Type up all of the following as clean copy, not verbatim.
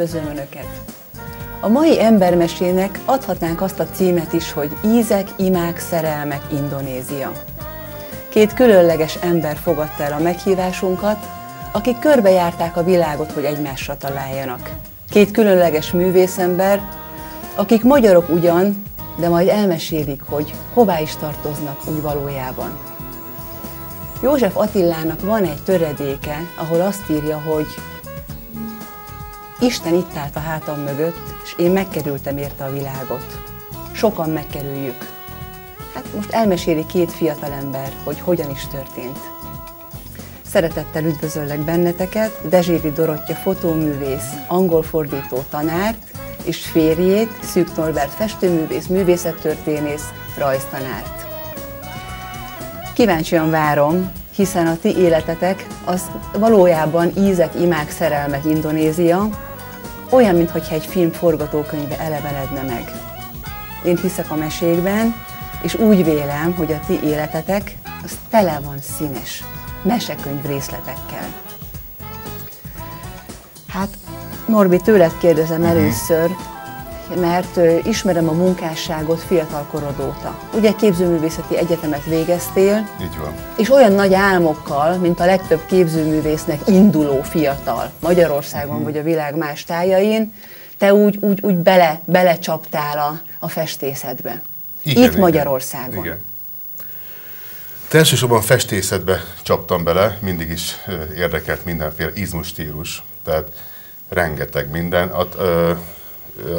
üdvözlöm Önöket! A mai embermesének adhatnánk azt a címet is, hogy Ízek, imák, szerelmek, Indonézia. Két különleges ember fogadta el a meghívásunkat, akik körbejárták a világot, hogy egymásra találjanak. Két különleges művészember, akik magyarok ugyan, de majd elmesélik, hogy hová is tartoznak úgy valójában. József Attilának van egy töredéke, ahol azt írja, hogy Isten itt állt a hátam mögött, és én megkerültem érte a világot. Sokan megkerüljük. Hát most elmeséli két fiatalember, hogy hogyan is történt. Szeretettel üdvözöllek benneteket, Dezséri Dorottya fotóművész, angol fordító tanárt, és férjét, Szűk Norbert festőművész, művészettörténész, rajztanárt. Kíváncsian várom, hiszen a ti életetek az valójában Ízek, imák, szerelmek, Indonézia, olyan, mintha egy film forgatókönyve elevenedne meg. Én hiszek a mesékben, és úgy vélem, hogy a ti életetek az tele van színes mesekönyv részletekkel. Hát, Norbi, tőled kérdezem először, mert ismerem a munkásságot fiatalkorod óta. Ugye képzőművészeti egyetemet végeztél, így van. És olyan nagy álmokkal, mint a legtöbb képzőművésznek induló fiatal Magyarországon vagy a világ más tájain, te úgy belecsaptál a festészetbe. Igen, itt Magyarországon. Igen. Te elsősorban festészetbe csaptam bele, mindig is érdekelt mindenféle izmus-stílus, tehát rengeteg minden.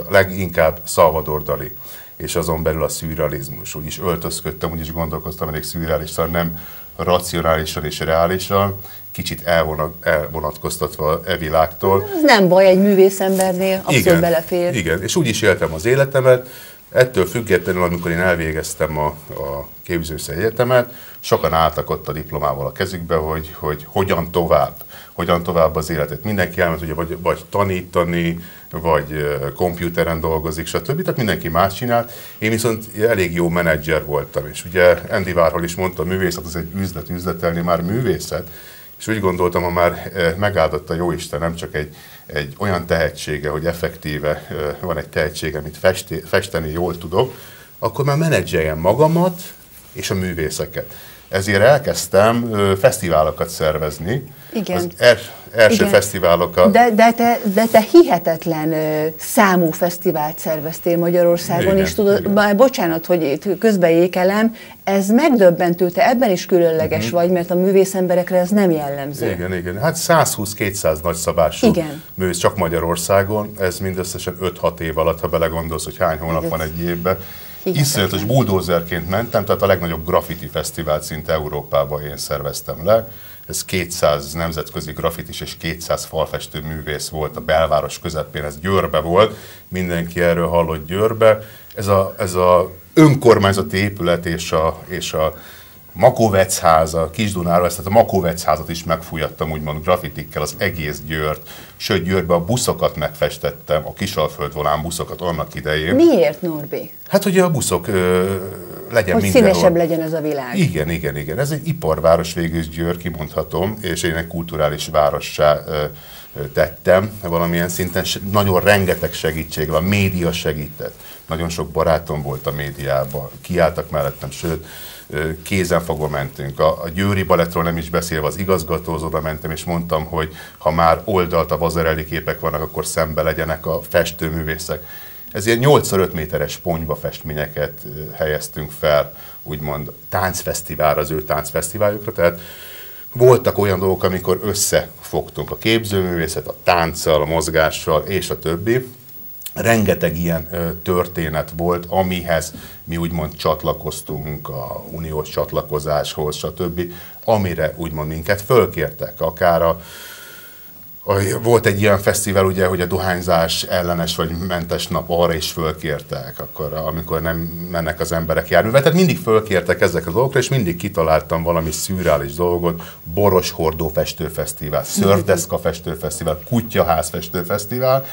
Leginkább Salvador Dali, és azon belül a szürrealizmus. Úgy is öltözködtem, úgy is gondolkoztam elég szürreálisan, nem racionálisan és reálisan, kicsit elvonatkoztatva e világtól. Ez nem baj, egy művészembernél abszolút belefér. Igen, és úgy is éltem az életemet. Ettől függetlenül, amikor én elvégeztem a képzőművészeti egyetemet, sokan álltak ott a diplomával a kezükbe, hogy hogyan tovább az életet. Mindenki elment, ugye vagy tanítani, vagy kompjúteren dolgozik, stb. Tehát mindenki más csinált. Én viszont elég jó menedzser voltam, és ugye Andy Warhol is mondta, a művészet az egy üzlet, üzletelni már művészet, és úgy gondoltam, ha már megáldott a Jóisten, nem csak egy olyan tehetsége, hogy effektíve van egy tehetsége, amit festeni jól tudok, akkor már menedzseljem magamat és a művészeket. Ezért elkezdtem fesztiválokat szervezni. Igen. Az első fesztiválokat. De te hihetetlen számú fesztivált szerveztél Magyarországon, igen, és tudod, bocsánat, hogy közbeékelem, ez megdöbbentő, te ebben is különleges vagy, mert a művészemberekre ez nem jellemző. Igen. Hát 120-200 nagyszabású művész csak Magyarországon, ez mindösszesen 5-6 év alatt, ha belegondolsz, hogy hány hónap van egy évben. Iszonyatos buldózerként mentem, tehát a legnagyobb graffiti fesztivált szinte Európában én szerveztem le. Ez 200 nemzetközi graffitis és 200 falfestő művész volt a belváros közepén, ez Győrbe volt, mindenki erről hallott Győrbe. Ez a önkormányzati épület és a Makovec háza, Kisdunáról, tehát a Makovec házat is megfújattam, úgymond graffitikkel, az egész Győrt, sőt Győrbe a buszokat megfestettem, a Kisalföldvolán buszokat annak idején. Miért, Norbi? Hát, hogy a buszok legyen hogy mindenhol. Színesebb legyen ez a világ. Igen. Ez egy iparváros végül is Győr, kimondhatom, és én egy kulturális várossá tettem valamilyen szinten. Nagyon rengeteg segítség, a média segített. Nagyon sok barátom volt a médiában, kiálltak mellettem, sőt, kézenfogva mentünk. A Győri Balettról nem is beszélve, az igazgatózóba mentem, és mondtam, hogy ha már oldalt a Vazarelli képek vannak, akkor szembe legyenek a festőművészek. Ezért 8x5 méteres ponyva festményeket helyeztünk fel, úgymond táncfesztiválra, az ő táncfesztiváljukra, tehát voltak olyan dolgok, amikor összefogtunk a képzőművészet, a tánccal, a mozgással és a többi. Rengeteg ilyen történet volt, amihez mi úgymond csatlakoztunk, a uniós csatlakozáshoz, stb., amire úgymond minket fölkértek. Akár volt egy ilyen fesztivál, ugye, hogy a dohányzás ellenes vagy mentes nap, arra is fölkértek, akkor, amikor nem mennek az emberek járművel. Tehát mindig fölkértek ezek a dolgokra, és mindig kitaláltam valami szürreális dolgot, Boroshordó festőfesztivál, Szördeszka festőfesztivál, Kutyaház festőfesztivál.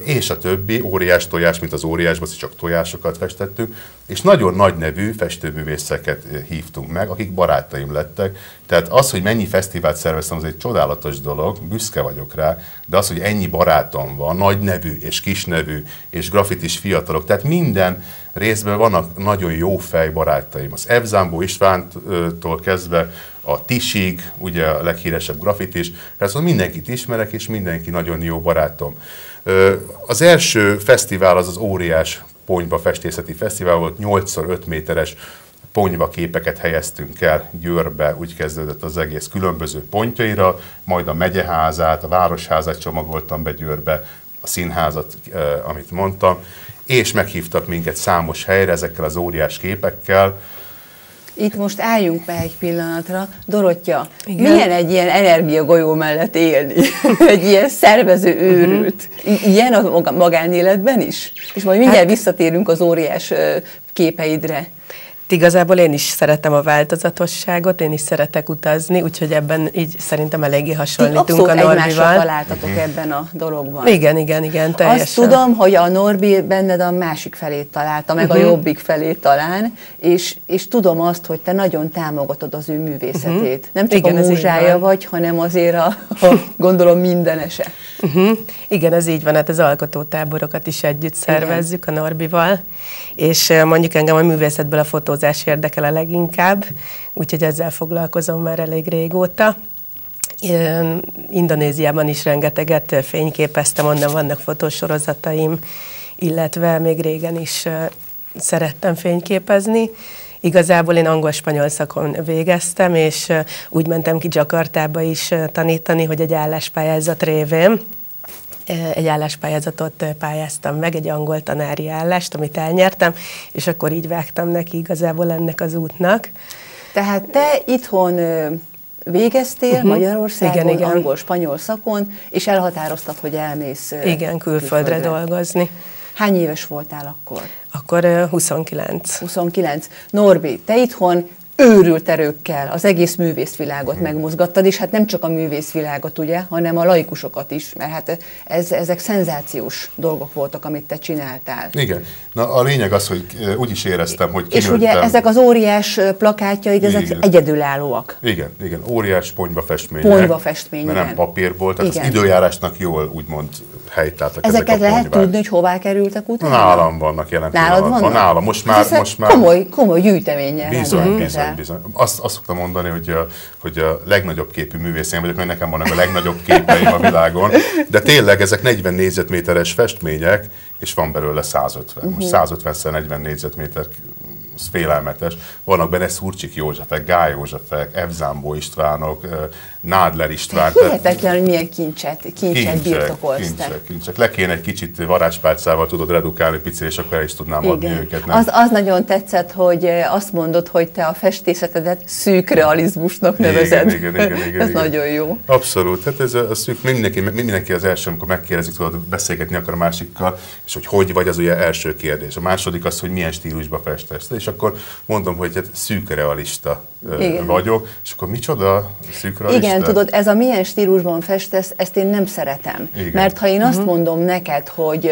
és a többi, óriás tojás, mint az óriásban, csak tojásokat festettünk, és nagyon nagy nevű festőművészeket hívtunk meg, akik barátaim lettek. Tehát az, hogy mennyi fesztivált szerveztem, az egy csodálatos dolog, büszke vagyok rá, de az, hogy ennyi barátom van, nagy nevű és kis nevű és grafitis fiatalok, tehát minden részben vannak nagyon jó fej barátaim. Az F. Zambó Istvántól kezdve a Tisig, ugye a leghíresebb grafitis, tehát mindenkit ismerek, és mindenki nagyon jó barátom. Az első fesztivál az óriás Ponyva festészeti fesztivál volt, 8x5 méteres ponyva képeket helyeztünk el Győrbe, úgy kezdődött az egész különböző pontjaira, majd a megyeházát, a városházát csomagoltam be Győrbe, a színházat, amit mondtam, és meghívtak minket számos helyre ezekkel az óriás képekkel. Itt most álljunk be egy pillanatra. Dorottya, milyen egy ilyen energiagolyó mellett élni? Egy ilyen szervező őrült. Ilyen a magánéletben is? És majd mindjárt visszatérünk az óriás képeidre. Igazából én is szeretem a változatosságot, én is szeretek utazni, úgyhogy ebben így szerintem eléggé hasonlítunk a Norbival. Egymásra találtatok ebben a dologban. Igen, teljesen. Azt tudom, hogy a Norbi benned a másik felét találta, meg a jobbik felét talán, és tudom azt, hogy te nagyon támogatod az ő művészetét. Nem csak igen, a múzsája vagy, hanem azért a gondolom mindenese. Igen, ez így van, hát az alkotótáborokat is együtt szervezzük a Norbival, és mondjuk engem a művészetből a fotózás érdekel a leginkább, úgyhogy ezzel foglalkozom már elég régóta. Indonéziában is rengeteget fényképeztem, onnan vannak fotósorozataim, illetve még régen is szerettem fényképezni. Igazából én angol-spanyol szakon végeztem, és úgy mentem ki Jakartába is tanítani, hogy egy álláspályázat révén egy álláspályázatot pályáztam meg, egy angol tanári állást, amit elnyertem, és akkor így vágtam neki igazából ennek az útnak. Tehát te itthon végeztél Magyarországon, igen. Angol-spanyol szakon, és elhatároztad, hogy elmész külföldre dolgozni. Hány éves voltál akkor? Akkor 29. 29. Norbi, te itthon őrült erőkkel az egész művészvilágot megmozgattad, és hát nem csak a művészvilágot, ugye, hanem a laikusokat is, mert hát ezek szenzációs dolgok voltak, amit te csináltál. Igen. Na a lényeg az, hogy úgy is éreztem, hogy kinőttem. És ugye ezek az óriás plakátjaid, ezek egyedülállóak. Igen. Óriás ponyvafestmények. Ponyvafestmények. Mert nem papírból, tehát az időjárásnak jól úgymond helytáltak ezek a ponyvák. Ezeket lehet tudni, hogy hová kerültek utána? Nálam vannak jelen pillanatban. Nálam. Most már komoly gyűjteménnyel. Bizony. Azt szoktam mondani, hogy a legnagyobb képű művész én vagyok, mert nekem vannak a legnagyobb képeim a világon, de tényleg ezek 40 négyzetméteres festmények, és van belőle 150. Most 150x40 négyzetméter, az félelmetes. Vannak benne Szurcsik Józsefek, Gály Józsefek, F. Zambó Istvánok, Nádler István. Hihetetlen, hogy milyen kincset birtokolsz te. Kincsek. Le kéne egy kicsit varázspálcával tudod redukálni picit, és akkor el is tudnám adni őket. Nem? Az nagyon tetszett, hogy azt mondod, hogy te a festészetedet szűk realizmusnak nevezed. Igen. Ez nagyon jó. Abszolút. Hát ez a szűk, mindenki az első, amikor megkérdezik, tudod, beszélgetni akar a másikkal, és hogy vagy, az ugye első kérdés. A második az, hogy milyen stílusba festesz. És akkor mondom, hogy hát szűk realista vagyok, és akkor micsoda szűk realista? Igen, tudod, ez a milyen stílusban festesz, ezt én nem szeretem. Igen. Mert ha én azt mondom neked, hogy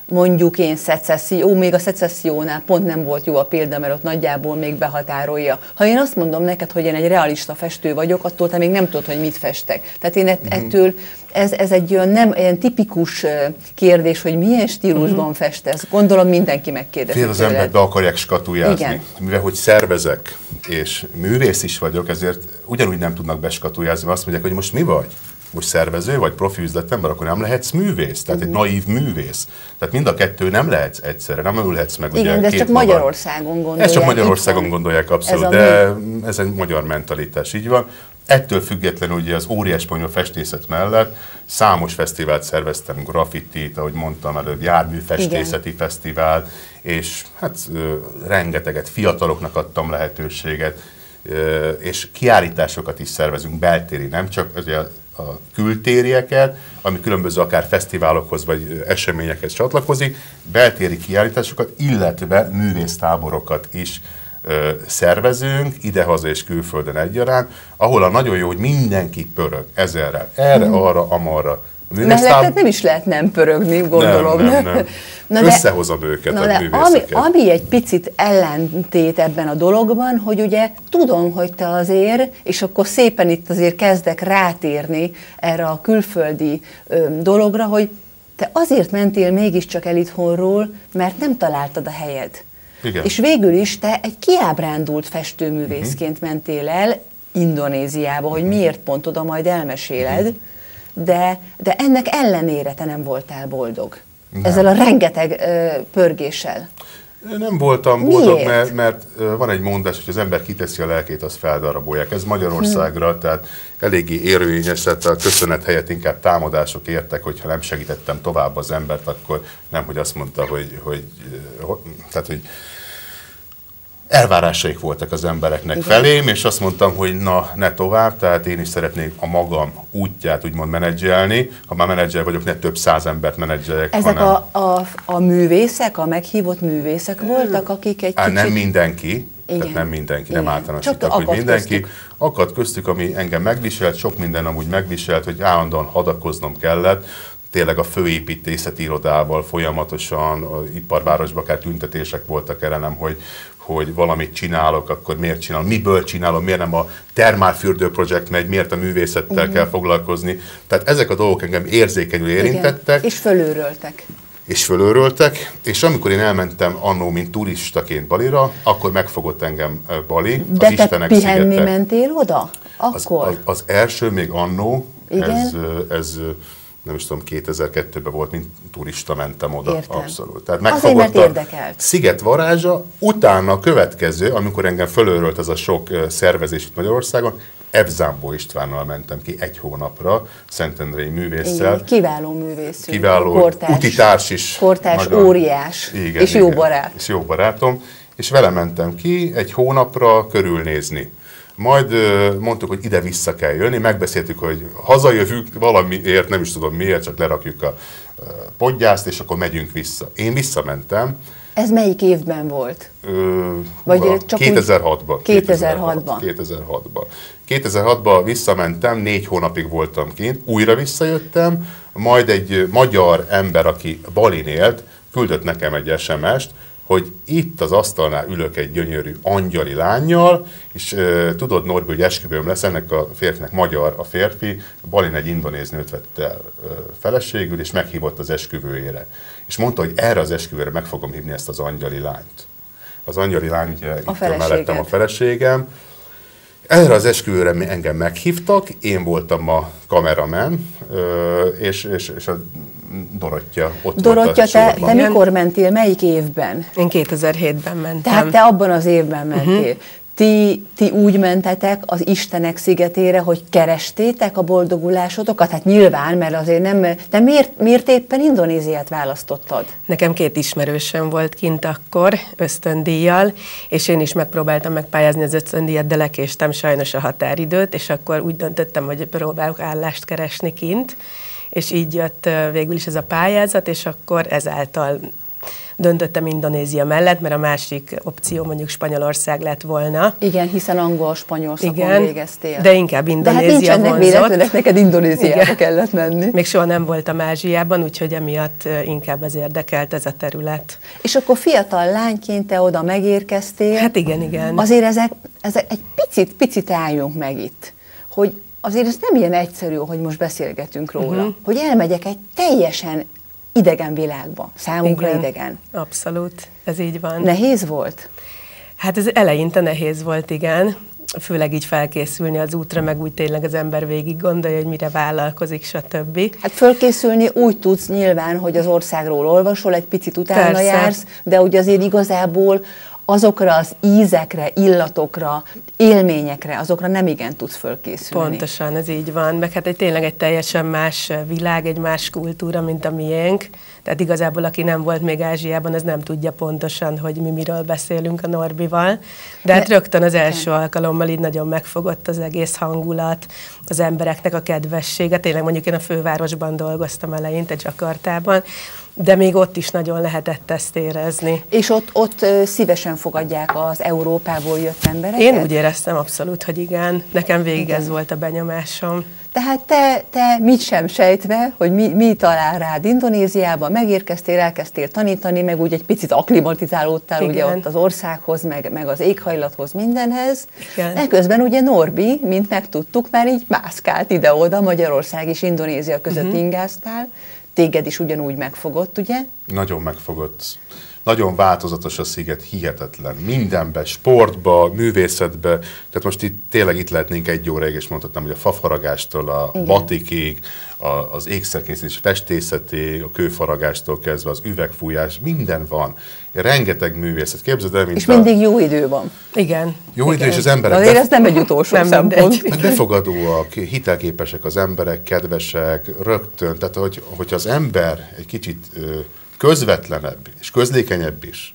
mondjuk én szecesszió, még a szecessziónál pont nem volt jó a példa, mert ott nagyjából még behatárolja. Ha én azt mondom neked, hogy én egy realista festő vagyok, attól te még nem tudod, hogy mit festek. Tehát én ettől, ez egy olyan tipikus kérdés, hogy milyen stílusban festesz. Gondolom mindenki megkérdezi. Az embert be akarják skatujázni. Igen. Mivel hogy szervezek, és művész is vagyok, ezért ugyanúgy nem tudnak beskatujázni, mert azt mondják, hogy most mi vagy? Most szervező vagy profi üzletember, akkor nem lehetsz művész, tehát egy naív művész. Tehát mind a kettő nem lehetsz egyszerre, nem ülhetsz meg. Igen, ugye, de ez csak Magyarországon gondolják. Ez csak Magyarországon gondolják, abszolút, de ez egy magyar mentalitás, így van. Ettől függetlenül ugye az óriás ponyva festészet mellett számos fesztivált szerveztem, graffitit, ahogy mondtam előbb, járműfestészeti fesztivált, és hát rengeteget, fiataloknak adtam lehetőséget, és kiállításokat is szervezünk, beltéri, nem csak ugye a kültérieket, ami különböző akár fesztiválokhoz vagy eseményekhez csatlakozik, beltéri kiállításokat, illetve művésztáborokat is szervezünk, idehaza és külföldön egyaránt, ahol a nagyon jó, hogy mindenki pörög ezerrel, erre, arra, amarra, Mellett nem is lehet nem pörögni, gondolom. Nem. Összehozom őket a művészeket. Ami egy picit ellentét ebben a dologban, hogy ugye tudom, hogy te azért, és akkor szépen itt azért kezdek rátérni erre a külföldi dologra, hogy te azért mentél mégiscsak el itthonról, mert nem találtad a helyed. Igen. És végül is te egy kiábrándult festőművészként mentél el Indonéziába, hogy miért pont oda majd elmeséled, de ennek ellenére te nem voltál boldog. Nem. Ezzel a rengeteg pörgéssel. Nem voltam boldog, mert van egy mondás, hogy az ember kiteszi a lelkét, azt feldarabolják. Ez Magyarországra, tehát elégggi érvényes, tehát a köszönet helyett inkább támadások értek, hogyha nem segítettem tovább az embert, akkor nem, hogy azt mondta, hogy elvárásaik voltak az embereknek felém, és azt mondtam, hogy na, ne tovább, tehát én is szeretnék a magam útját úgymond menedzselni. Ha már menedzser vagyok, ne több 100 embert menedzseljek. Ezek a művészek, a meghívott művészek voltak, akik egy kicsit... Nem mindenki, tehát nem mindenki, nem általánosítok, hogy mindenki. Akadt köztük, ami engem megviselt, sok minden amúgy megviselt, hogy állandóan hadakoznom kellett. Tényleg a főépítészeti irodával folyamatosan, az iparvárosban akár tüntetések voltak ellenem, hogy valamit csinálok, akkor miért csinálom, miből csinálom, miért nem a termálfürdő projekt megy, miért a művészettel kell foglalkozni. Tehát ezek a dolgok engem érzékenyül érintettek. Igen. És fölőröltek. És amikor én elmentem annó, mint turistaként Balira, akkor megfogott engem Bali. De az te pihenni mentél oda? Akkor? Az első még annó, ez nem is tudom, 2002-ben volt, mint turista mentem oda. Értem. Abszolút. Tehát azért, mert érdekelt. Sziget varázsa, utána a következő, amikor engem fölőrölt ez a sok szervezés itt Magyarországon, Ebzámbó Istvánnal mentem ki 1 hónapra, szentendrei művésszel. Igen, kiváló művész. Kiváló, utitárs is. Kortárs, óriás, igen, és jó barát. És jó barátom. És vele mentem ki 1 hónapra körülnézni. Majd mondtuk, hogy ide-vissza kell jönni, megbeszéltük, hogy hazajövünk valamiért, nem is tudom miért, csak lerakjuk a podgyászt, és akkor megyünk vissza. Én visszamentem. Ez melyik évben volt? Vagy csak 2006-ban. 2006-ban. 2006-ban visszamentem, 4 hónapig voltam kint, újra visszajöttem, majd egy magyar ember, aki Balin élt, küldött nekem egy SMS-t, hogy itt az asztalnál ülök egy gyönyörű angyali lánnyal, és tudod, Norbi, hogy esküvőm lesz, ennek a férfinek magyar a férfi, Balin egy indonéz nőt vett el feleségül, és meghívott az esküvőjére. És mondta, hogy erre az esküvőre meg fogom hívni ezt az angyali lányt. Az angyali lány, ugye itt mellettem a feleségem. Erre az esküvőre engem meghívtak, én voltam a kameraman, és a Dorottya ott Dorottya, te mikor mentél, melyik évben? Én 2007-ben mentem. Tehát te abban az évben mentél. Ti úgy mentetek az Istenek szigetére, hogy kerestétek a boldogulásotokat? Hát nyilván, mert azért nem... De miért éppen Indonéziát választottad? Nekem 2 ismerősöm volt kint akkor, ösztöndíjjal, és én is megpróbáltam megpályázni az ösztöndíjat, de lekéstem sajnos a határidőt, és akkor úgy döntöttem, hogy próbálok állást keresni kint, és így jött végül is ez a pályázat, és akkor ezáltal döntöttem Indonézia mellett, mert a másik opció mondjuk Spanyolország lett volna. Igen, hiszen angol-spanyol szakon végeztél. De inkább Indonézia vonzott. De hát nincsenek neked Indonéziába kellett menni. Még soha nem voltam Ázsiában, úgyhogy emiatt inkább ez érdekelt ez a terület. És akkor fiatal lányként te oda megérkeztél. Hát igen. Azért ezek egy picit álljunk meg itt, hogy azért ez nem ilyen egyszerű, hogy most beszélgetünk róla, hogy elmegyek egy teljesen idegen világba, számunkra idegen. Abszolút, ez így van. Nehéz volt? Hát ez eleinte nehéz volt, igen. Főleg így felkészülni az útra, meg úgy tényleg az ember végig gondolja, hogy mire vállalkozik, stb. Hát fölkészülni úgy tudsz nyilván, hogy az országról olvasol, egy picit utána jársz, de ugye azért igazából azokra az ízekre, illatokra, élményekre, azokra nem igen tudsz fölkészülni. Pontosan, ez így van. Meg hát tényleg egy teljesen más világ, egy más kultúra, mint a miénk. Tehát igazából, aki nem volt még Ázsiában, az nem tudja pontosan, hogy mi miről beszélünk a Norbival. De hát rögtön az első alkalommal így nagyon megfogott az egész hangulat, az embereknek a kedvessége. Tényleg mondjuk én a fővárosban dolgoztam eleinte, Jakartában, de még ott is nagyon lehetett ezt érezni. És ott szívesen fogadják az Európából jött embereket? Én úgy éreztem abszolút, hogy igen. Nekem végig ez volt a benyomásom. Tehát te mit sem sejtve, hogy mi talál rád Indonéziában, megérkeztél, elkezdtél tanítani, meg úgy egy picit akklimatizálódtál ugye ott az országhoz, meg az éghajlathoz, mindenhez. Igen. Eközben ugye Norbi, mint megtudtuk, már így mászkált ide-oda, Magyarország és Indonézia között ingáztál. Téged is ugyanúgy megfogott, ugye? Nagyon megfogott. Nagyon változatos a sziget, hihetetlen. Mindenbe, sportba, művészetbe. Tehát most tényleg itt lehetnénk egy óráig, és mondhatnám, hogy a fafaragástól a batikig, az ékszerkészítés festészetig, a kőfaragástól kezdve az üvegfújás, minden van. Rengeteg művészet. Képzeld el, mint és mindig jó idő van. Igen. Jó idő, és az emberek... Azért ez nem egy utolsó szempont. Befogadóak, hitelképesek az emberek, kedvesek, rögtön. Tehát, hogyha az ember egy kicsit közvetlenebb és közlékenyebb is,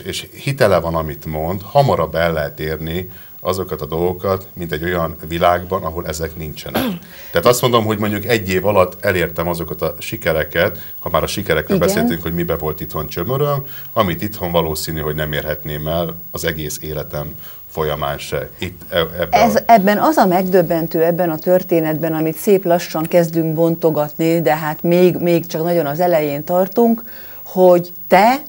és hitele van, amit mond, hamarabb el lehet érni azokat a dolgokat, mint egy olyan világban, ahol ezek nincsenek. Tehát azt mondom, hogy mondjuk egy év alatt elértem azokat a sikereket, ha már a sikerekről beszéltünk, hogy mibe volt itthon csömöröm, amit itthon valószínű, hogy nem érhetném el az egész életem folyamán se. Ebben az a megdöbbentő ebben a történetben, amit szép lassan kezdünk bontogatni, de hát még csak nagyon az elején tartunk, hogy te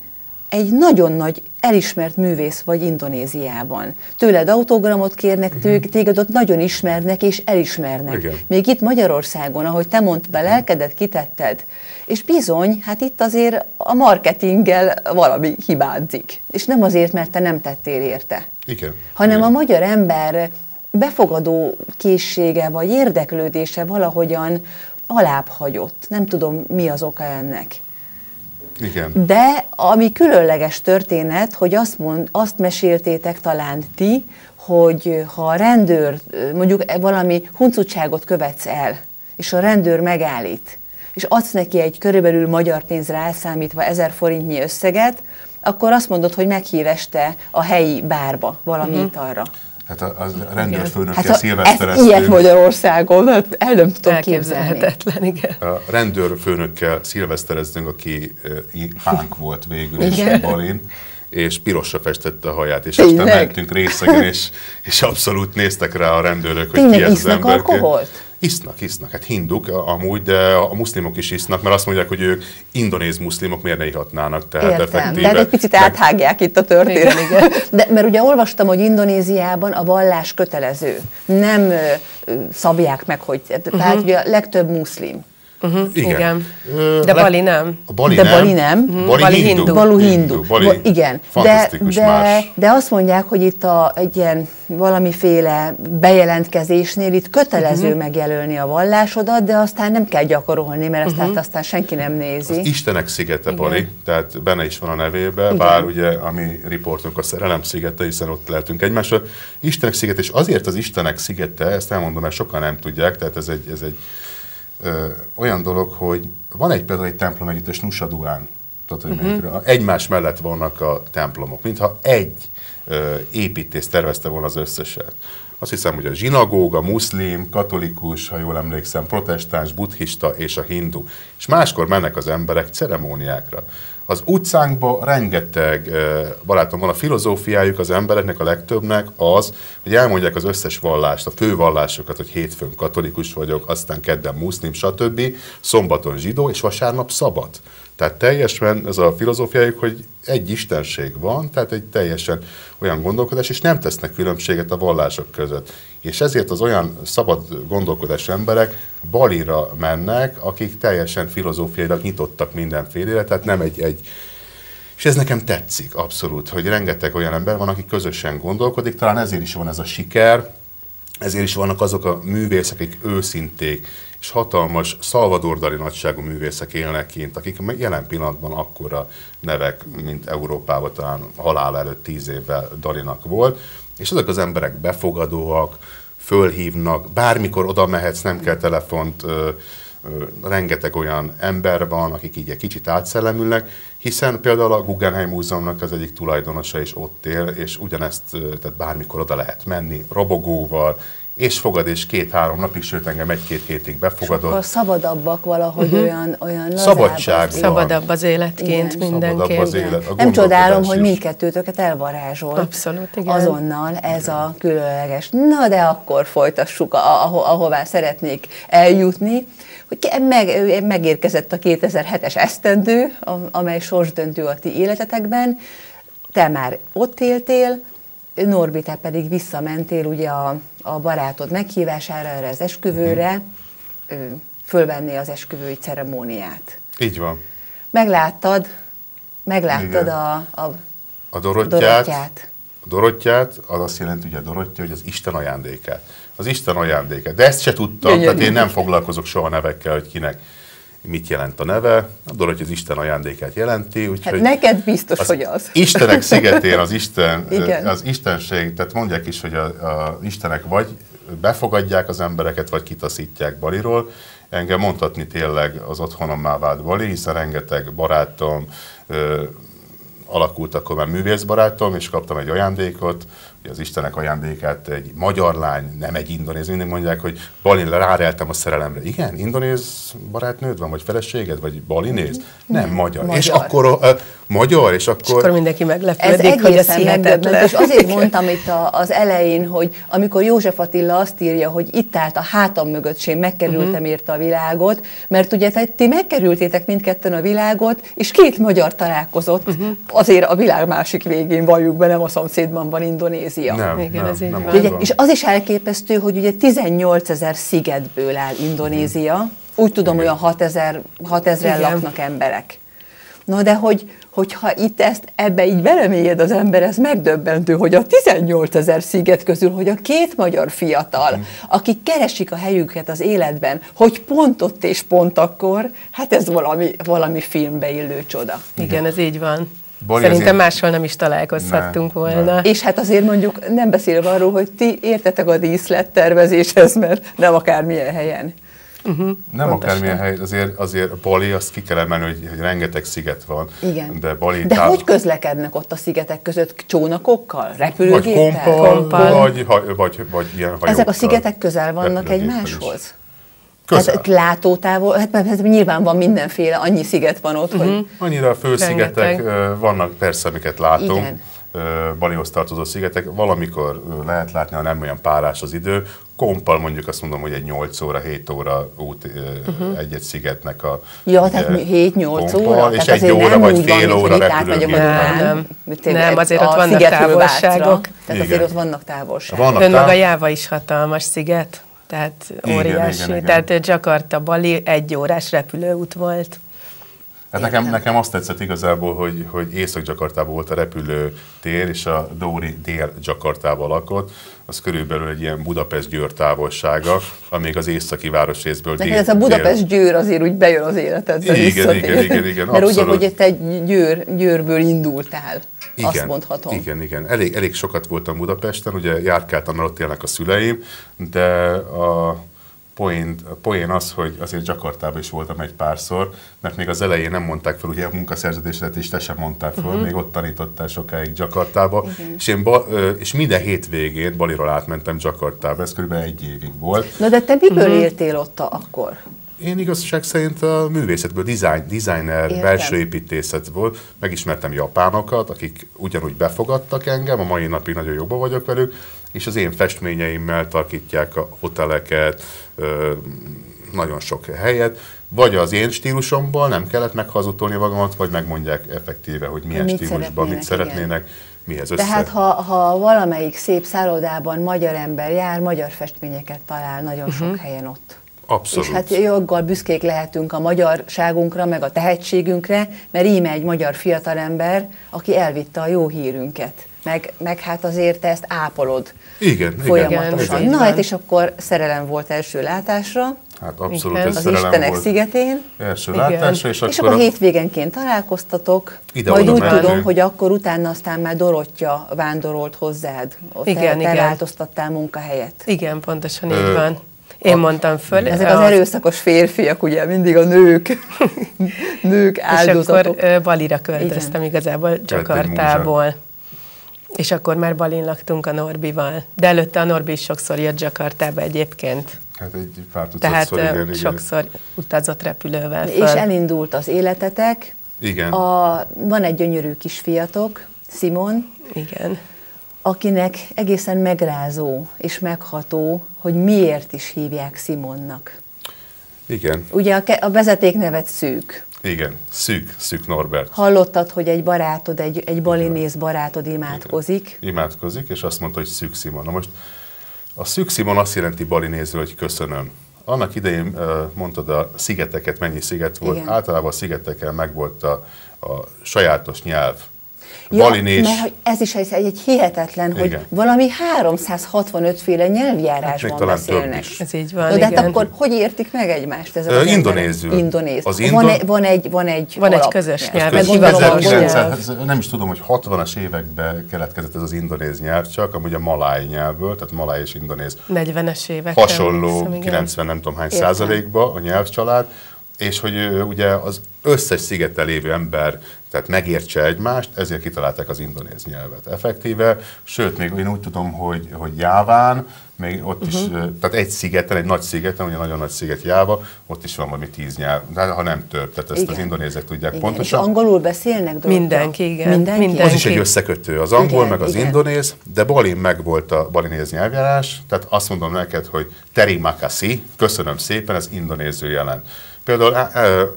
egy nagyon nagy elismert művész vagy Indonéziában. Tőled autogramot kérnek, téged ott nagyon ismernek és elismernek. Igen. Még itt Magyarországon, ahogy te mondtad, lelkedet kitetted, és bizony, hát itt azért a marketinggel valami hibázik. És nem azért, mert te nem tettél érte. Igen. Hanem a magyar ember befogadó készsége vagy érdeklődése valahogyan alább hagyott. Nem tudom, mi az oka ennek. Igen. De ami különleges történet, hogy azt meséltétek talán ti, hogy ha a rendőr, mondjuk valami huncutságot követsz el, és a rendőr megállít, és adsz neki egy körülbelül magyar pénzre elszámítva 1000 forintnyi összeget, akkor azt mondod, hogy meghív este a helyi bárba valami italra. Hát a rendőrfőnökkel hát szilvesztereztünk. Ilyet Magyarországon, hát el nem tudom képzelni. Elképzelhetetlen, igen. A rendőrfőnökkel szilvesztereztünk, aki hánk volt végül is Balin, és pirosra festette a haját, és aztán mentünk részegen, és abszolút néztek rá a rendőrök, hogy ki ez az ember. Alkoholt? Isznak. Hát hinduk amúgy, de a muszlimok is isznak, mert azt mondják, hogy ők indonéz muszlimok miért ne ihatnának. Tehát effektíve. De egy picit áthágják itt a történetet. De mert ugye olvastam, hogy Indonéziában a vallás kötelező. Nem szabják meg, hogy tehát ugye a legtöbb muszlim. Igen. De Bali nem. Bali nem. Bali hindu. Bali igen. Fantasztikus más. De azt mondják, hogy itt egy ilyen valamiféle bejelentkezésnél itt kötelező megjelölni a vallásodat, de aztán nem kell gyakorolni, mert ezt aztán senki nem nézi. Az Istenek szigete Bali, tehát benne is van a nevében, bár ugye a mi riportunk a Szerelem szigete, hiszen ott lehetünk egymásra. Istenek szigete, és azért az Istenek szigete, ezt elmondom, mert sokan nem tudják, tehát ez egy olyan dolog, hogy van például egy templom együttes Nusa Duán, egymás mellett vannak a templomok, mintha egy építész tervezte volna az összeset. Azt hiszem, hogy a zsinagóga, muszlim, katolikus, ha jól emlékszem, protestáns, buddhista és a hindu. És máskor mennek az emberek ceremóniákra. Az utcánkban rengeteg barátom van, a filozófiájuk az embereknek, a legtöbbnek az, hogy elmondják az összes vallást, a fő vallásokat, hogy hétfőn katolikus vagyok, aztán kedden muszlim, stb., szombaton zsidó, és vasárnap szabad. Tehát teljesen ez a filozófiájuk, hogy egy istenség van, tehát egy teljesen olyan gondolkodás, és nem tesznek különbséget a vallások között. És ezért az olyan szabad gondolkodás emberek Balira mennek, akik teljesen filozófiailag nyitottak mindenfélére, tehát nem egy. És ez nekem tetszik abszolút, hogy rengeteg olyan ember van, aki közösen gondolkodik, talán ezért is van ez a siker, ezért is vannak azok a művészek, akik őszinték, és hatalmas Salvador Dali nagyságú művészek élnek kint, akik jelen pillanatban akkora nevek, mint Európában talán halála előtt 10 évvel Dalinak volt, és ezek az emberek befogadóak, fölhívnak, bármikor oda mehetsz, nem kell telefont, rengeteg olyan ember van, akik így egy kicsit átszellemülnek, hiszen például a Guggenheim Múzeumnak az egyik tulajdonosa is ott él, és ugyanezt, tehát bármikor oda lehet menni, robogóval, és fogad, és 2-3 napig, sőt engem 1-2 hétig befogadott. Sokkal szabadabbak valahogy, olyan lazább. Szabadság van. Szabadabb az életként mindenképp. Szabadabb az élet. Nem csodálom, hogy mindkettőtöket elvarázsolt. Abszolút, igen. Azonnal ez a különleges. Na, de akkor folytassuk, ahová szeretnék eljutni. Hogy megérkezett a 2007-es esztendő, amely sorsdöntő a ti életetekben. Te már ott éltél, Norbi, te pedig visszamentél ugye a barátod meghívására, erre az esküvőre, fölvenni az esküvői ceremóniát. Így van. Megláttad a Dorottyát. A Dorottyát, az azt jelenti, hogy a Dorottya, hogy az Isten ajándékát. Az Isten ajándékát. De ezt se tudtam, tehát én nem foglalkozok soha nevekkel, hogy kinek mit jelent a neve. A Dorottya az Isten ajándékát jelenti. Úgyhogy hát neked biztos, hogy az. Istenek szigetén az istenség, tehát mondják is, hogy a istenek vagy befogadják az embereket, vagy kitaszítják Baliról. Engem mondhatni tényleg az otthonommá vált Bali, hiszen rengeteg barátom, alakult akkor már művészbarátom, és kaptam egy ajándékot, hogy az Istenek ajándékát egy magyar lány, nem egy indonéz, mindig mondják, hogy Balin, ráreltem a szerelemre. Igen, indonéz barátnőd van, vagy feleséged, vagy balinéz? Nem, magyar. És akkor magyar, és akkor mindenki meglepődik, hogy ez hihetetlen. És azért mondtam itt az elején, hogy amikor József Attila azt írja, hogy itt állt a hátam mögött, és én megkerültem érte a világot, mert ugye ti megkerültétek mindketten a világot, és 2 magyar találkozott, azért a világ másik végén, valljuk be, nem a szomszédban van Indonézia. Nem, ugye, és az is elképesztő, hogy ugye 18 000 szigetből áll Indonézia, úgy tudom, olyan 6000-en laknak emberek. Na de hogyha itt ebbe így belemélyed az ember, ez megdöbbentő, hogy a 18 000 sziget közül, hogy a 2 magyar fiatal, akik keresik a helyüket az életben, hogy pont ott és pont akkor, hát ez valami filmbe illő csoda. Igen, ez így van. Szerintem máshol nem is találkozhattunk volna. És hát azért mondjuk nem beszélve arról, hogy ti értetek a díszlettervezéshez, mert nem akármilyen helyen. Nem akármilyen hely, azért Bali, azt ki kell emelni, hogy rengeteg sziget van. Igen. De hogy közlekednek ott a szigetek között? Csónakokkal? Repülőgéppel? Kompal, vagy ilyen hajókkal. Ezek a szigetek közel vannak egymáshoz? Közel. Hát látótávol, hát nyilván van mindenféle, annyi sziget van ott, hogy... Annyira a főszigetek vannak, persze, amiket látunk. Igen. Balihoz tartozó szigetek, valamikor lehet látni, ha nem olyan párás az idő. Kompal mondjuk azt mondom, hogy egy 8 óra, 7 óra út egy-egy szigetnek a... Ja, tehát 7-8 óra? És egy óra vagy fél óra repülőgépen. Nem, azért ott vannak távolságok. Tehát azért ott vannak távolságok. Önmaga Jáva is hatalmas sziget, tehát óriási. Igen. Tehát Jakarta, Bali 1 órás repülőút volt. Hát nekem azt tetszett igazából, hogy Észak-Jakartában volt a repülőtér, és a Dóri Dél-Jakartában lakott, az körülbelül egy ilyen Budapest-Győr távolsága, amíg az északi városrészből dél. Ez a Budapest-Győr azért úgy bejön az életedbe. Igen. Mert ugye, hogy te Győrből indultál, azt mondhatom. Igen. Elég sokat voltam Budapesten, ugye járkáltam, mert ott élnek a szüleim, de a poén az, hogy azért Jakartában is voltam egy párszor, mert még az elején nem mondták fel, ugye a munkaszerződésedet is te sem mondtál fel, még ott tanítottál sokáig Jakartába, és minden hétvégén Baliról átmentem Jakartába, ez kb. 1 évig volt. Na de te miből éltél ott akkor? Én igazság szerint a művészetből, designer, belső építészet volt, megismertem japánokat, akik ugyanúgy befogadtak engem, a mai napig nagyon jobban vagyok velük, és az én festményeimmel tarkítják a hoteleket, nagyon sok helyet, vagy az én stílusomból nem kellett meghazudtolni magamat, vagy megmondják effektíve, hogy milyen stílusban, mit szeretnének, mihez össze. Tehát ha valamelyik szép szállodában magyar ember jár, magyar festményeket talál nagyon sok helyen ott. Abszolút. És hát joggal büszkék lehetünk a magyarságunkra, meg a tehetségünkre, mert íme egy magyar fiatalember, aki elvitte a jó hírünket. Meg hát azért te ezt ápolod folyamatosan. Na hát és akkor szerelem volt első látásra. Hát abszolút ez szerelem az Istenek volt szigetén. Első látásra, és akkor hétvégenként találkoztatok, majd úgy tudom, hogy akkor utána aztán már Dorottya vándorolt hozzád. Ott te változtattál munkahelyet. Igen, pontosan így van. Én mondtam föl. Ezek az erőszakos férfiak, ugye, mindig a nők áldozatok. És akkor Balira költöztem igazából Jakartából. És akkor már Balin laktunk a Norbival. De előtte a Norbi is sokszor jött Jakartába egyébként. Hát egy pár Tehát igen, sokszor utazott repülővel És elindult az életetek. Igen. Van egy gyönyörű kisfiatok, Simon. Igen. Akinek egészen megrázó és megható, hogy miért is hívják Simonnak. Igen. Ugye a vezetéknevet Szűk. Igen, Szűk Norbert. Hallottad, hogy egy barátod, egy balinész barátod imádkozik. Igen. Imádkozik, és azt mondta, hogy Szűk Simon. Na most a Szűk Simon azt jelenti balinézről, hogy köszönöm. Annak idején mondtad a szigeteket, mennyi sziget volt. Igen. Általában a szigeteken megvolt a sajátos nyelv. Balinés. Mert ez is egy hihetetlen, igen. hogy valami 365 féle nyelvjárásban hát beszélnek. Ez így van, de hát akkor hogy értik meg egymást ezek az indonézül. Indonéz. Van egy közös nyelv. Nem is tudom, hogy 60-as években keletkezett ez az indonéz nyelv, csak amúgy a maláj nyelvből, tehát maláj és indonéz. 40-es évek. Hasonló, 90 nem tudom hány százalékba a nyelvcsalád, és hogy ugye az összes szigeten lévő ember tehát megértse egymást, ezért kitalálták az indonéz nyelvet effektíve, sőt, még én úgy tudom, hogy Jáván, még ott is, tehát egy szigeten, egy nagy szigeten, ugye nagyon nagy sziget Jáva, ott is van valami 10 nyelv, ha nem több, tehát ezt az indonézek tudják pontosan. És angolul beszélnek dolgok? Mindenki, igen. Mindenki. Az is egy összekötő, az angol meg az indonéz, de Balin megvolt a balinéz nyelvjárás, tehát azt mondom neked, hogy terima kasih, köszönöm szépen, ez indonézül jelent. Például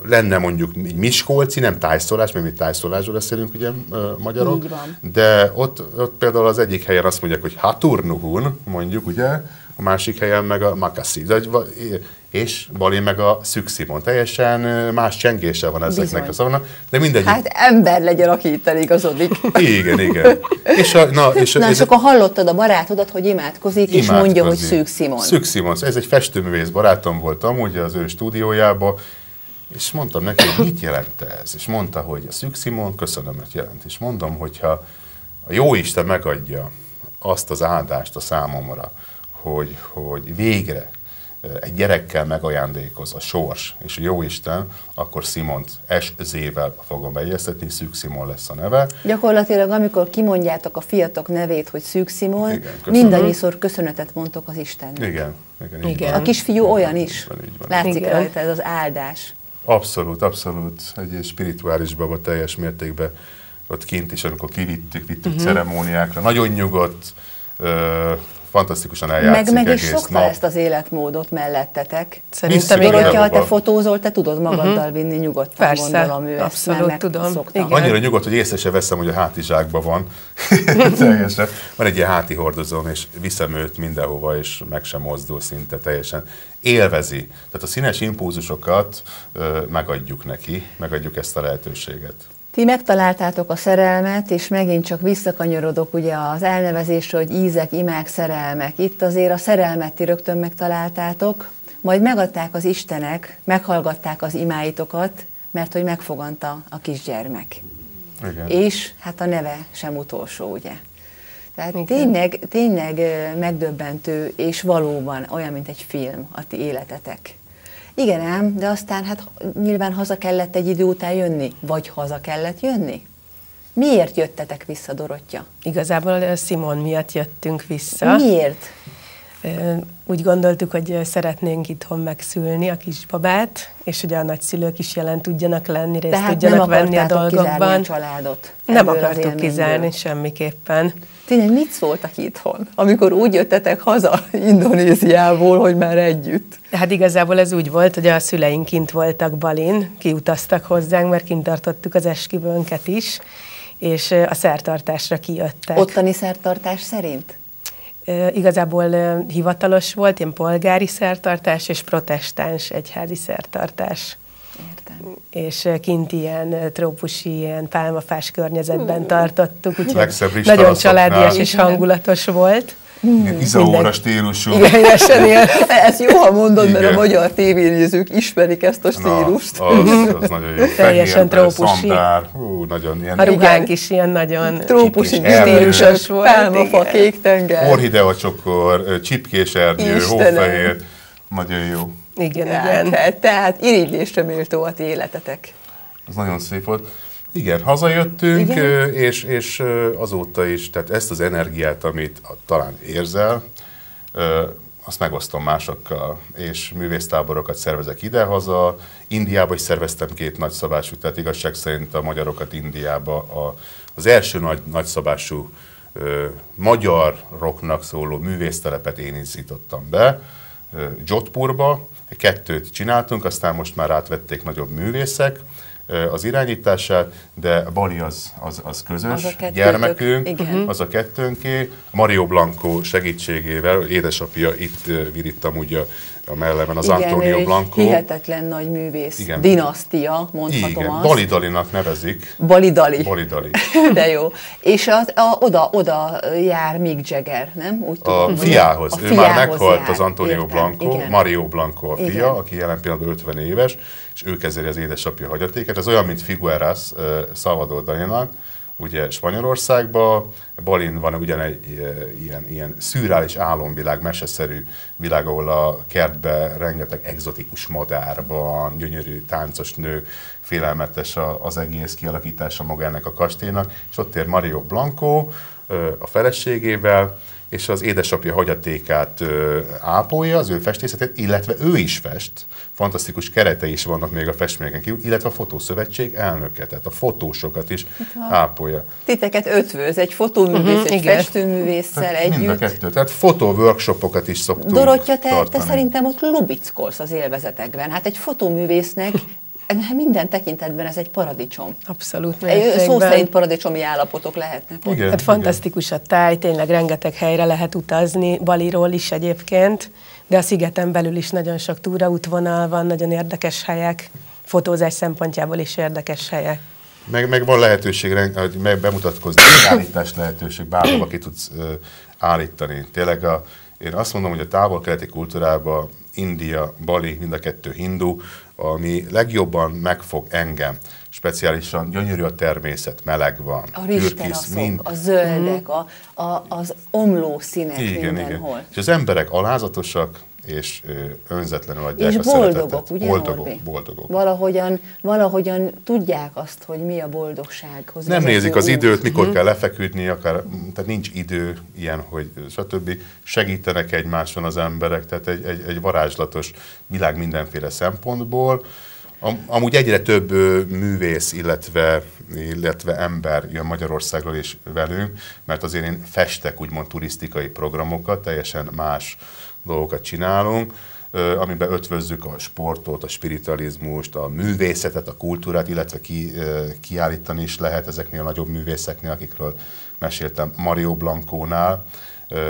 lenne mondjuk egy miskolci, nem tájszólás, mert mi tájszólásról beszélünk ugye magyarok, de ott például az egyik helyen azt mondják, hogy haturnuhun, mondjuk ugye, a másik helyen meg a makassi, és Balin meg a Szűk Simon. Teljesen más csengése van ezeknek a szavaknak, de mindegyik. Hát ember legyen, aki itt eligazodik. Igen. És akkor hallottad a barátodat, hogy imádkozik, és mondja, hogy Szűk Simon. Szűk Simon. Ez egy festőművész barátom volt amúgy az ő stúdiójában, és mondtam neki, hogy mit jelent ez? És mondta, hogy a Szűk Simon köszönömet jelent. És mondom, hogyha a Jóisten megadja azt az áldást a számomra, hogy végre egy gyerekkel megajándékoz a sors és a Jóisten, akkor Simont SZ-vel fogom bejegyeztetni, Szűk Simon lesz a neve. Gyakorlatilag, amikor kimondjátok a fiatok nevét, hogy Szűk Simon, mindannyiszor köszönetet mondtok az Istennek. Igen. A kisfiú olyan is. Így van. Látszik rajta ez az áldás. Abszolút. Egy spirituális baba teljes mértékben ott kint is, amikor kivittük ceremóniákra. Nagyon nyugodt, fantasztikusan eljátszik meg egész is szokta ezt az életmódot mellettetek. Szerintem Dorottya, ha te fotózol, te tudod magaddal vinni nyugodtan, persze, gondolom ő abszolút tudom. Annyira nyugodt, hogy észre se veszem, hogy a hátizsákban van. Teljesen. Van egy ilyen háti hordozón, és viszem őt mindenhova, és meg sem mozdul szinte teljesen. Élvezi. Tehát a színes impulzusokat megadjuk neki, megadjuk ezt a lehetőséget. Ti megtaláltátok a szerelmet, és megint csak visszakanyarodok ugye az elnevezésre, hogy ízek, imák, szerelmek. Itt azért a szerelmet ti rögtön megtaláltátok, majd megadták az Istenek, meghallgatták az imáitokat, mert hogy megfoganta a kisgyermek. Igen. És hát a neve sem utolsó, ugye? Tehát tényleg megdöbbentő, és valóban olyan, mint egy film a ti életetek. Igen ám, de aztán hát nyilván haza kellett egy idő után jönni, vagy haza kellett jönni? Miért jöttetek vissza, Dorottya? Igazából Simon miatt jöttünk vissza. Miért? Úgy gondoltuk, hogy szeretnénk itthon megszülni a kisbabát, és hogy a nagyszülők is jelen tudjanak lenni, részt tudjanak venni a dolgokban. Tehát nem akartátok kizárni a családot? Nem akartuk kizárni semmiképpen. Tényleg mit szóltak itthon, amikor úgy jöttetek haza Indonéziából, hogy már együtt? Hát igazából ez úgy volt, hogy a szüleink kint voltak Balin, kiutaztak hozzánk, mert kint tartottuk az esküvőnket is, és a szertartásra kijöttek. Ottani szertartás szerint? Igazából hivatalos volt, ilyen polgári szertartás és protestáns egyházi szertartás. Értem. És kint ilyen trópusi, ilyen pálmafás környezetben tartottuk, úgyhogy nagyon családias és hangulatos volt. Izaóra stílusú. Igen, ez jó, ha mondod, mert a magyar tévénézők ismerik ezt a stílust. Az nagyon jó. Teljesen trópusi. Nagyon ilyen. A ruhánk is ilyen nagyon trópusi stílusos volt. Pálmafa, kék tenger. Orhidea csokor, csipkés erdő, hófehér. Nagyon jó. Igen. Tehát irigylésre méltó a ti életetek. Ez nagyon szép volt. Igen, hazajöttünk, Igen? és azóta is, tehát ezt az energiát, amit talán érzel, azt megosztom másokkal, és művésztáborokat szervezek idehaza. Indiába is szerveztem 2 nagyszabású, tehát igazság szerint a magyarokat Indiába az első nagyszabású magyaroknak szóló művésztelepet én indítottam be, Jodhpurba. 2 csináltunk, aztán most már átvették nagyobb művészek az irányítását, de Bali az közös gyermekünk, az a 2-nké. Mario Blanco segítségével, édesapja itt vitt amúgy a mellemen, az igen, Antonio Blanco. Hihetetlen nagy művész, igen. Dinasztia, mondhatom igen. azt. Bali Dalinak nevezik. Bali Dali. Bali Dali. De jó. És oda jár Mick Jagger, nem? Úgy tudom, a fiához. Ő már meghalt, az Antonio értem, Blanco, igen. Mario Blanco a fia, Igen. aki jelen pillanatban 50 éves, és ő kezeli az édesapja hagyatéket. Ez olyan, mint Figueras Salvador Dalinak, ugye Spanyolországban. Balin van ugyan egy ilyen szürreális álomvilág, meseszerű világ, ahol a kertben rengeteg egzotikus madár van, gyönyörű táncos nő, félelmetes az egész kialakítása maga ennek a kastélynak, és ott ér Mario Blanco a feleségével, és az édesapja hagyatékát ápolja, az ő festészetét, illetve ő is fest. Fantasztikus keretei is vannak még a festményeken kívül, illetve a Fotószövetség elnöke, tehát a fotósokat is ápolja. Titeket ötvöz, egy fotóművész, egy festőművésszel együtt. Mind a 2. Tehát fotóworkshopokat is szoktunk Dorottya, te tartani. szerintem ott lubickolsz az élvezetekben. Hát egy fotóművésznek minden tekintetben ez egy paradicsom. Abszolút Szó mértékben. szerint paradicsomi állapotok lehetnek. Igen, Hát fantasztikus a táj, tényleg rengeteg helyre lehet utazni, Baliról is egyébként, de a szigeten belül is nagyon sok túraútvonal van, nagyon érdekes helyek, fotózás szempontjából is érdekes helyek. Meg van lehetőség, hogy bemutatkozni, állítás lehetőség, bárhova ki tudsz állítani. Tényleg én azt mondom, hogy a távol-keleti kultúrában India, Bali, mind a 2 hindu, ami legjobban megfog engem. Speciálisan gyönyörű a természet, meleg van. A rizsteraszok, a zöldek, az omló színek mindenhol. Igen. És az emberek alázatosak, és önzetlenül adják és a boldogok, szeretetet. ugye, Boldogok. Valahogyan tudják azt, hogy mi a boldogsághoz. Nem nézik az időt, mikor kell lefeküdni, akár, tehát nincs idő ilyen, hogy stb. Segítenek egymáson az emberek, tehát egy varázslatos világ mindenféle szempontból. Amúgy egyre több művész, illetve ember jön Magyarországról is velünk, mert azért én festek úgymond turisztikai programokat, teljesen más dolgokat csinálunk, amiben ötvözzük a sportot, a spiritualizmust, a művészetet, a kultúrát, illetve kiállítani is lehet ezeknél a nagyobb művészeknél, akikről meséltem, Mario Blancónál,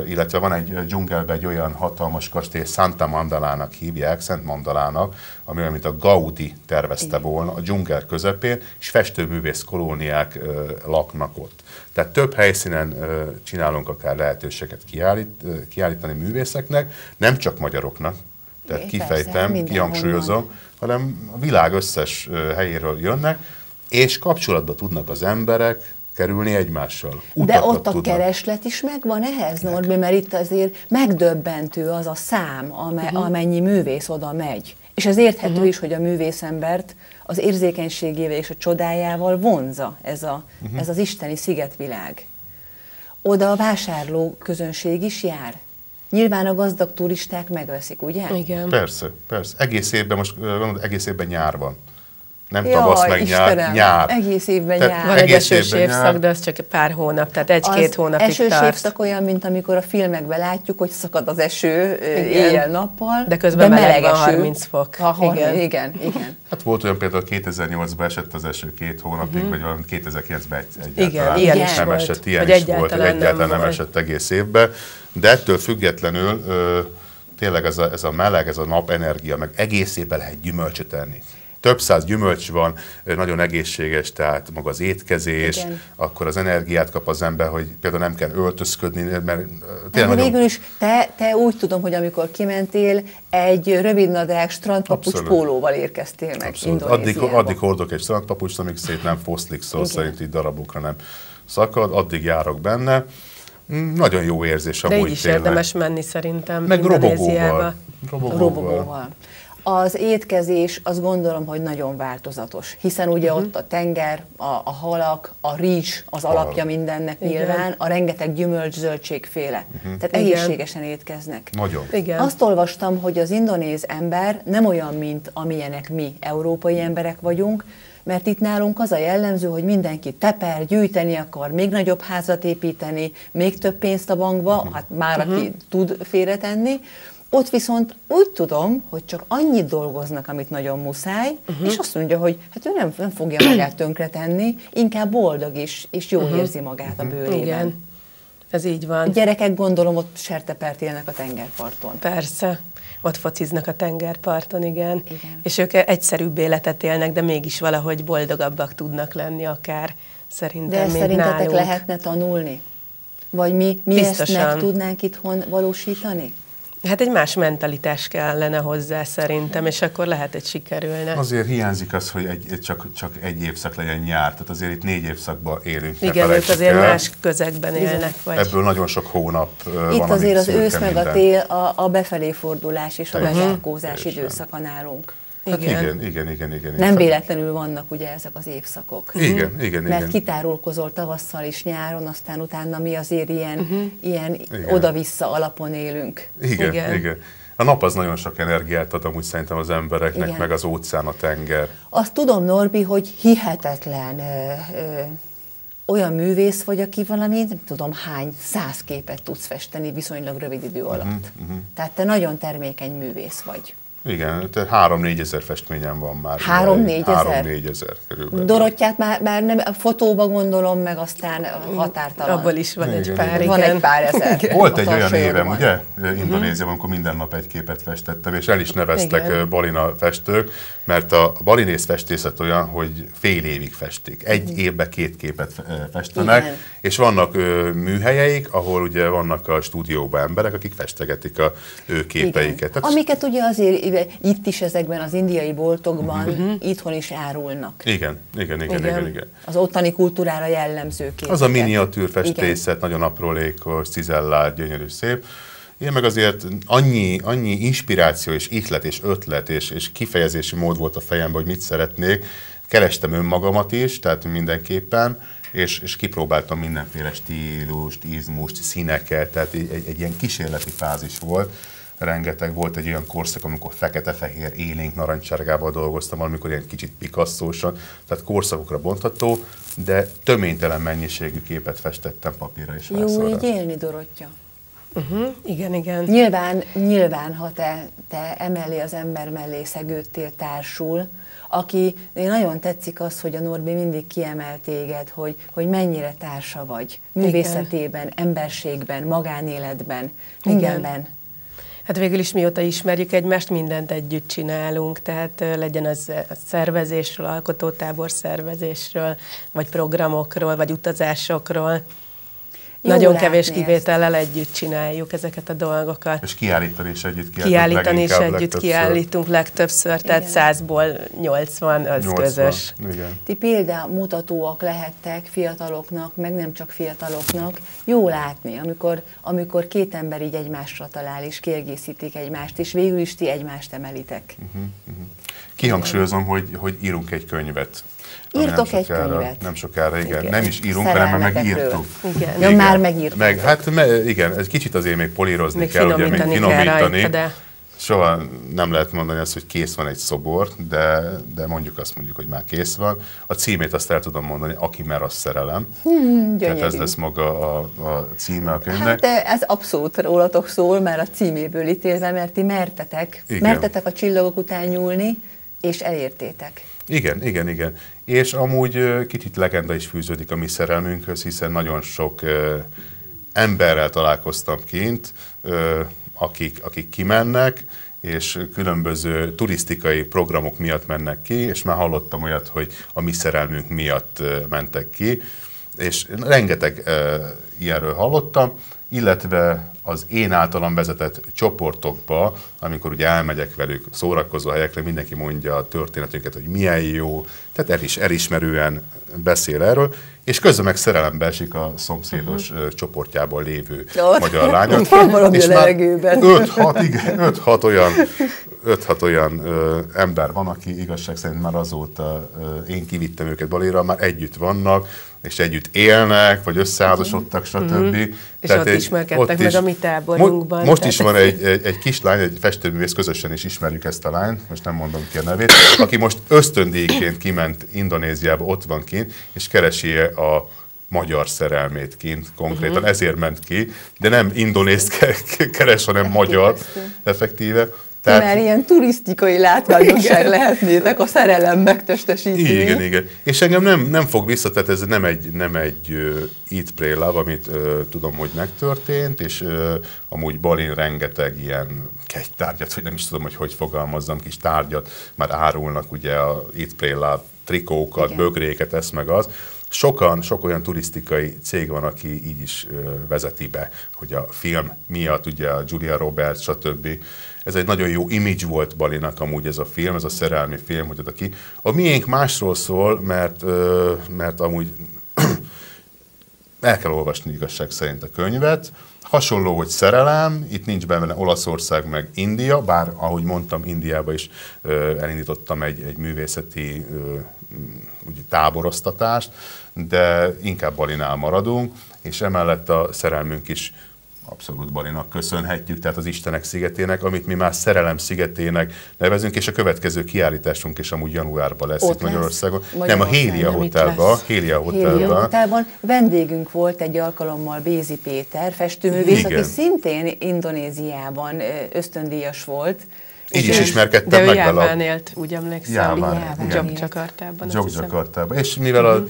illetve van egy dzsungelben egy olyan hatalmas kastély, Santa Mandalának hívják, Szent Mandalának, ami olyan, mint a Gaudi tervezte volna a dzsungel közepén, és festőművész kolóniák laknak ott. Tehát több helyszínen csinálunk akár lehetőséget kiállítani művészeknek, nem csak magyaroknak, tehát kifejtem, kihangsúlyozom, hanem a világ összes helyéről jönnek, és kapcsolatba tudnak az emberek kerülni egymással. De ott a kereslet is megvan ehhez, Norbi, mert itt azért megdöbbentő az a szám, amennyi művész oda megy. És ez érthető is, hogy a művészembert az érzékenységével és a csodájával vonza ez az isteni szigetvilág. Oda a vásárló közönség is jár. Nyilván a gazdag turisták megveszik, ugye? Igen. Persze. Egész évben, most egész évben nyár van. Nem tavasz, meg nyár. Egész évben nyár. Van egy esős évszak, de az csak pár hónap, tehát 1-2 hónapig esős tart. évszak olyan, mint amikor a filmekben látjuk, hogy szakad az eső éjjel-nappal. De közben meleg van, 30 fok. Igen. Hát volt olyan például, 2008-ban esett az eső 2 hónapig, vagy valami 2009-ben egyáltalán ilyen is nem volt. esett, ilyen is volt, hogy egyáltalán nem esett egész évben. De ettől függetlenül tényleg ez a meleg, ez a napenergia, meg egész évben lehet gyümölcsöt enni. Több száz gyümölcs van, nagyon egészséges, tehát maga az étkezés, igen. Akkor az energiát kap az ember, hogy például nem kell öltözködni, mert tényleg nagyon... Végül is te úgy tudom, hogy amikor kimentél, egy rövidnadrág strandpapucs pólóval érkeztél meg Indonéziába. Addig hordok egy strandpapucst, amíg szét nem foszlik, szó szerint így darabokra nem szakad, addig járok benne. Nagyon jó érzés amúgy. De így is érdemes menni szerintem meg Indonéziába. robogóval. Robogóval. Az étkezés, azt gondolom, hogy nagyon változatos, hiszen ugye ott a tenger, a halak, a rizs az alapja mindennek nyilván, a rengeteg gyümölcs, zöldségféle. Tehát egészségesen étkeznek. Nagyon. Igen. Azt olvastam, hogy az indonéz ember nem olyan, mint amilyenek mi, európai emberek vagyunk, mert itt nálunk az a jellemző, hogy mindenki teper, gyűjteni akar, még nagyobb házat építeni, még több pénzt a bankba, hát már aki tud félretenni. Ott viszont úgy tudom, hogy csak annyit dolgoznak, amit nagyon muszáj, és azt mondja, hogy hát ő nem fogja magát tönkretenni, inkább boldog is, és jól érzi magát a bőrében. Igen, ez így van. A gyerekek gondolom ott sertepert élnek a tengerparton. Persze. Ott fociznak a tengerparton, igen. Igen. És ők egyszerűbb életet élnek, de mégis valahogy boldogabbak tudnak lenni akár, szerintem, De ezt mint szerintetek nálunk. lehetne tanulni? Vagy mi ezt Biztosan. meg tudnánk itthon valósítani? Hát egy más mentalitás kellene hozzá szerintem, és akkor lehet, hogy sikerülne. Azért hiányzik az, hogy csak egy évszak legyen nyár, tehát azért itt 4 évszakban élünk. Igen, ők azért más közegben élnek. Vagy... Ebből nagyon sok hónap van. Itt azért az szürke ősz meg a minden. tél a befelé fordulás és a Teljesen, bezárkózás teljesen. időszaka nálunk. Hát Igen. igen. Nem véletlenül vannak ugye ezek az évszakok. Igen. Mert kitárulkozol tavasszal és nyáron, aztán utána mi azért ilyen oda-vissza alapon élünk. Igen. A nap az nagyon sok energiát ad amúgy szerintem az embereknek, Igen. meg az óceán, a tenger. Azt tudom, Norbi, hogy hihetetlen olyan művész vagy, aki valami, nem tudom hány 100 képet tudsz festeni viszonylag rövid idő alatt. Tehát te nagyon termékeny művész vagy. Igen, tehát 3-4 ezer festményem van már. 3-4 ezer? 3-4 ezer körülbelül. Dorottyát már nem, a fotóba gondolom, meg aztán határtalan. Abból is van egy pár, igen. Van egy pár ezer. Volt a egy olyan évem, tarsolyodban. ugye, Indonéziában, amikor minden nap egy képet festettem, és el is neveztek Igen. balina festők, mert a balinész festészet olyan, hogy fél évig festik. Egy évben 2 képet festenek, Igen. és vannak műhelyeik, ahol ugye vannak a stúdióban emberek, akik festegetik a ő képeiket. Igen. Amiket ugye azért itt is ezekben az indiai boltokban itthon is árulnak. Igen. Az ottani kultúrára jellemző képeket. Az a miniatűr festészet, nagyon aprólékos, cizellált, gyönyörű, szép. Én meg azért annyi inspiráció és ihlet és ötlet és kifejezési mód volt a fejemben, hogy mit szeretnék. Kerestem önmagamat is, tehát mindenképpen, és kipróbáltam mindenféle stílust, izmust, színeket, tehát egy ilyen kísérleti fázis volt. Rengeteg volt egy olyan korszak, amikor fekete-fehér, élénk narancsárgával dolgoztam, valamikor ilyen kicsit Picasso-san, tehát korszakokra bontható, de töménytelen mennyiségű képet festettem papírra és vászonra. Jó így élni, Dorottya. Igen. Nyilván, ha te emellé az ember mellé szegődtél társul, aki nagyon tetszik az, hogy a Norbi mindig kiemel téged, hogy mennyire társa vagy. Művészetében, emberségben, magánéletben, mindenben. Hát végül is mióta ismerjük egymást, mindent együtt csinálunk, tehát legyen az a szervezésről, alkotótábor szervezésről, vagy programokról, vagy utazásokról. Jó Nagyon látni kevés ezt. kivétellel együtt csináljuk ezeket a dolgokat. És kiállítani is együtt Kiállítani is leginkább, együtt legtöbbször. kiállítunk legtöbbször, tehát Igen. 100-ból 80 az 80, közös. igen. Ti példamutatóak lehettek fiataloknak, meg nem csak fiataloknak. Jó látni, amikor 2 ember így egymásra talál, és kiegészítik egymást, és végül is ti egymást emelitek. Kihangsúlyozom, hogy írunk egy könyvet. Írtok egy könyvet? Nem sokára, igen. Igen. Nem is írunk, hanem már Szerelmetekről. megírtuk. Igen. Ja, már megírtuk. Hát igen, egy kicsit azért még polírozni Még kell, ugye még finomítani kell finomítani. rajta, de... Soha nem lehet mondani azt, hogy kész van egy szobor, de mondjuk, hogy már kész van. A címét azt el tudom mondani, Aki mer, az szerelem. Tehát ez lesz maga a címe a könyvnek. Hát de ez abszolút rólatok szól, már a címéből ítélve, mert ti mertetek a csillagok után nyúlni, és elértétek. Igen. És amúgy kicsit legenda is fűződik a mi szerelmünkhöz, hiszen nagyon sok emberrel találkoztam kint, akik kimennek, és különböző turisztikai programok miatt mennek ki, és már hallottam olyat, hogy a mi szerelmünk miatt mentek ki, és rengeteg ilyenről hallottam, illetve az én általam vezetett csoportokba, amikor ugye elmegyek velük szórakozó helyekre, mindenki mondja a történetünket, hogy milyen jó, tehát elismerően beszél erről, és közben meg szerelembe esik a szomszédos csoportjából lévő magyar lányok. És már 5-6 olyan ember van, aki igazság szerint már azóta én kivittem őket Balira, már együtt vannak, és együtt élnek, vagy összeházasodtak, stb. És tehát ott ismerkedtek meg a mi táborunkban. Most is van egy kislány, egy festőművész, közösen is ismerjük ezt a lányt, most nem mondom ki a nevét, aki most ösztöndíjként kiment Indonéziába, ott van kint, és keresi a magyar szerelmét kint konkrétan, ezért ment ki, de nem indonézt keres, hanem magyar effektíve. Tehát... Mert ilyen turisztikai látványosság lehetnétek a szerelem megtestesíteni. Igen. És engem nem fog vissza, tehát ez nem egy Eat, Pray, Love, amit tudom, hogy megtörtént, és amúgy Balin rengeteg ilyen kegytárgyat, vagy nem is tudom, hogy fogalmazzam, kis tárgyat már árulnak, ugye a Eat, Pray, Love trikókat, igen, bögréket, ez meg az. Sok olyan turisztikai cég van, aki így is vezeti be, hogy a film miatt, ugye a Julia Roberts, stb. Ez egy nagyon jó image volt Balinak amúgy ez a film, ez a szerelmi film, hogy oda ki. A miénk másról szól, mert amúgy el kell olvasni igazság szerint a könyvet. Hasonló, hogy szerelem, itt nincs benne Olaszország meg India, bár ahogy mondtam, Indiába is elindítottam egy művészeti táboroztatást, de inkább Balinál maradunk, és emellett a szerelmünk is abszolút Balinak köszönhetjük, tehát az Istenek szigetének, amit mi már Szerelem szigetének nevezünk, és a következő kiállításunk is amúgy januárban lesz itt Magyarországon. Nem, a Hélia Hotelban. Hélia Hotelban vendégünk volt egy alkalommal Bézi Péter, festőművész, aki szintén Indonéziában ösztöndíjas volt. Így is ismerkedtem meg vele. De ő Jáván élt, úgy emlékszem. Jogjakartában. Jogjakartában. És mivel a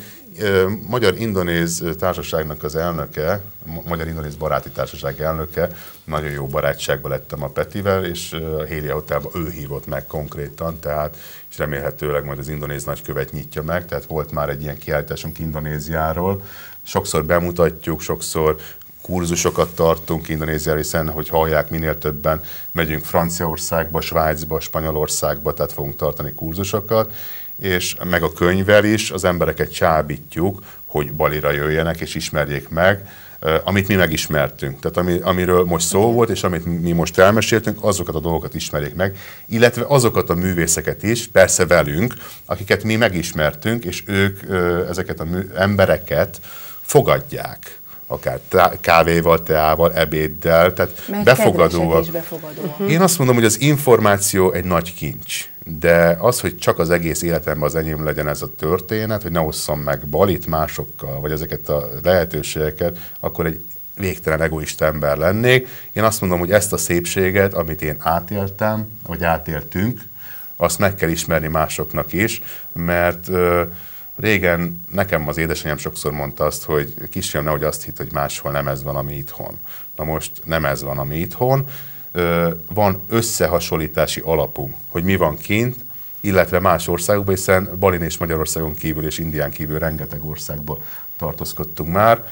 Magyar-Indonéz Társaságnak az elnöke, Magyar-Indonéz Baráti Társaság elnöke, nagyon jó barátságban lettem a Petivel, és a Hélia Hotelban ő hívott meg konkrétan, tehát, és remélhetőleg majd az indonéz nagykövet nyitja meg, tehát volt már egy ilyen kiállításunk Indonéziáról. Sokszor bemutatjuk, sokszor kurzusokat tartunk Indonéziáról, hiszen, hogy hallják, minél többen megyünk Franciaországba, Svájcba, Spanyolországba, tehát fogunk tartani kurzusokat, és meg a könyvvel is az embereket csábítjuk, hogy Balira jöjjenek és ismerjék meg, amit mi megismertünk. Tehát amiről most szó volt, és amit mi most elmeséltünk, azokat a dolgokat ismerjék meg, illetve azokat a művészeket is, persze velünk, akiket mi megismertünk, és ők ezeket az embereket fogadják. Akár kávéval, teával, ebéddel, tehát befogadóak. Én azt mondom, hogy az információ egy nagy kincs, de az, hogy csak az egész életemben az enyém legyen ez a történet, hogy ne osszam meg Balit másokkal, vagy ezeket a lehetőségeket, akkor egy végtelen egoista ember lennék. Én azt mondom, hogy ezt a szépséget, amit én átéltem, vagy átéltünk, azt meg kell ismerni másoknak is, mert régen nekem az édesanyám sokszor mondta azt, hogy kisfiam, nehogy azt hitt, hogy máshol nem ez van, ami itthon. Na most nem ez van, ami itthon. Van összehasonlítási alapunk, hogy mi van kint, illetve más országokban, hiszen Balin és Magyarországon kívül és Indián kívül rengeteg országban tartózkodtunk már.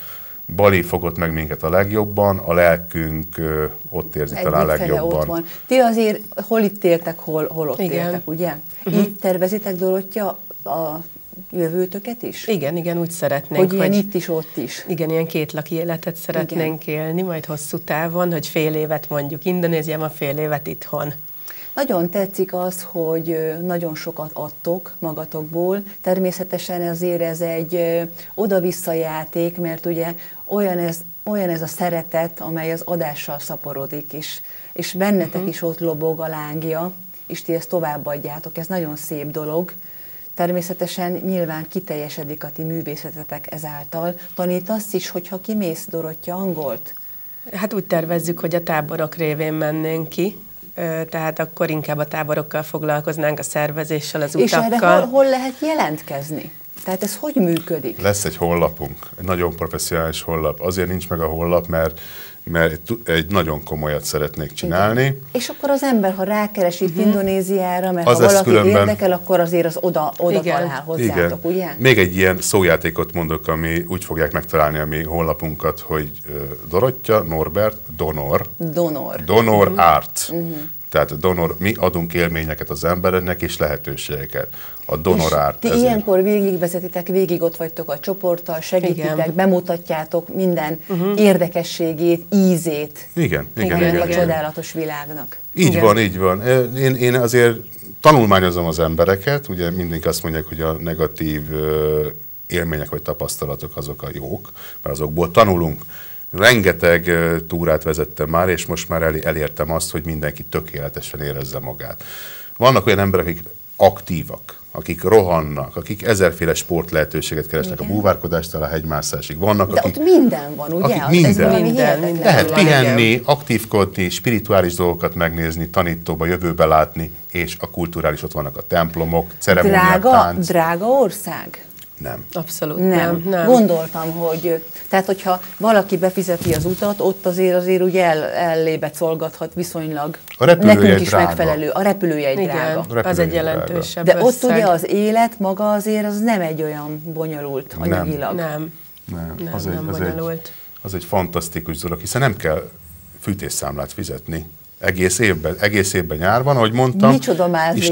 Bali fogott meg minket a legjobban, a lelkünk ott érzi talán legjobban. Ott van. Ti azért hol itt éltek, hol ott éltek, ugye? Így tervezitek, Dorottya, a jövőtöket is? Igen, úgy szeretnénk. Hogy itt is, ott is. Igen, ilyen kétlaki életet szeretnénk élni, majd hosszú távon, hogy fél évet mondjuk Indonéziában, fél évet itthon. Nagyon tetszik az, hogy nagyon sokat adtok magatokból. Természetesen azért ez egy oda-vissza játék, mert ugye olyan ez a szeretet, amely az adással szaporodik, és bennetek is ott lobog a lángja, és ti ezt továbbadjátok. Ez nagyon szép dolog. Természetesen nyilván kiteljesedik a ti művészetetek ezáltal. Tanítasz is, hogyha kimész, Dorottya, angolt? Hát úgy tervezzük, hogy a táborok révén mennénk ki, tehát akkor inkább a táborokkal foglalkoznánk, a szervezéssel, az utakkal. És erre hol lehet jelentkezni? Tehát ez hogy működik? Lesz egy honlapunk, egy nagyon professzionális honlap. Azért nincs meg a honlap, mert mert egy nagyon komolyat szeretnék csinálni. Igen. És akkor az ember, ha rákeres itt Indonéziára, mert Az ha valaki különben... érdekel, akkor azért az oda talál hozzátok, ugye? Még egy ilyen szójátékot mondok, ami úgy fogják megtalálni a mi honlapunkat, hogy Dorottya, Norbert, Donor Art. Tehát donor, mi adunk élményeket az embereknek és lehetőségeket. A Donor Art. Ti ilyenkor végigvezetitek, végig ott vagytok a csoporttal, segítitek, bemutatjátok minden érdekességét, ízét. Igen. A csodálatos világnak. Így van. Én azért tanulmányozom az embereket, ugye mindig azt mondják, hogy a negatív élmények vagy tapasztalatok azok a jók, mert azokból tanulunk. Rengeteg túrát vezettem már, és most már elértem azt, hogy mindenki tökéletesen érezze magát. Vannak olyan emberek, akik aktívak, akik rohannak, akik ezerféle sport lehetőséget keresnek, a búvárkodástól a hegymászásig. Vannak, de ott minden van, ugye? Minden. Lehet pihenni, aktívkodni, spirituális dolgokat megnézni, tanítóba, jövőbe látni, és a kulturális, ott vannak a templomok, ceremóniák, tánc. Drága ország? Nem. Abszolút nem. Gondoltam, hogy tehát, hogyha valaki befizeti az utat, ott azért ugye ellébe szolgathat viszonylag. Nekünk is drága. Megfelelő. A repülőjegy drága. Az egy jelentősebb de ott ugye az élet maga azért az nem egy olyan bonyolult anyagilag. Nem bonyolult. Az egy fantasztikus dolog, hiszen nem kell fűtésszámlát fizetni. Egész évben nyárban, ahogy mondtam. Micsoda és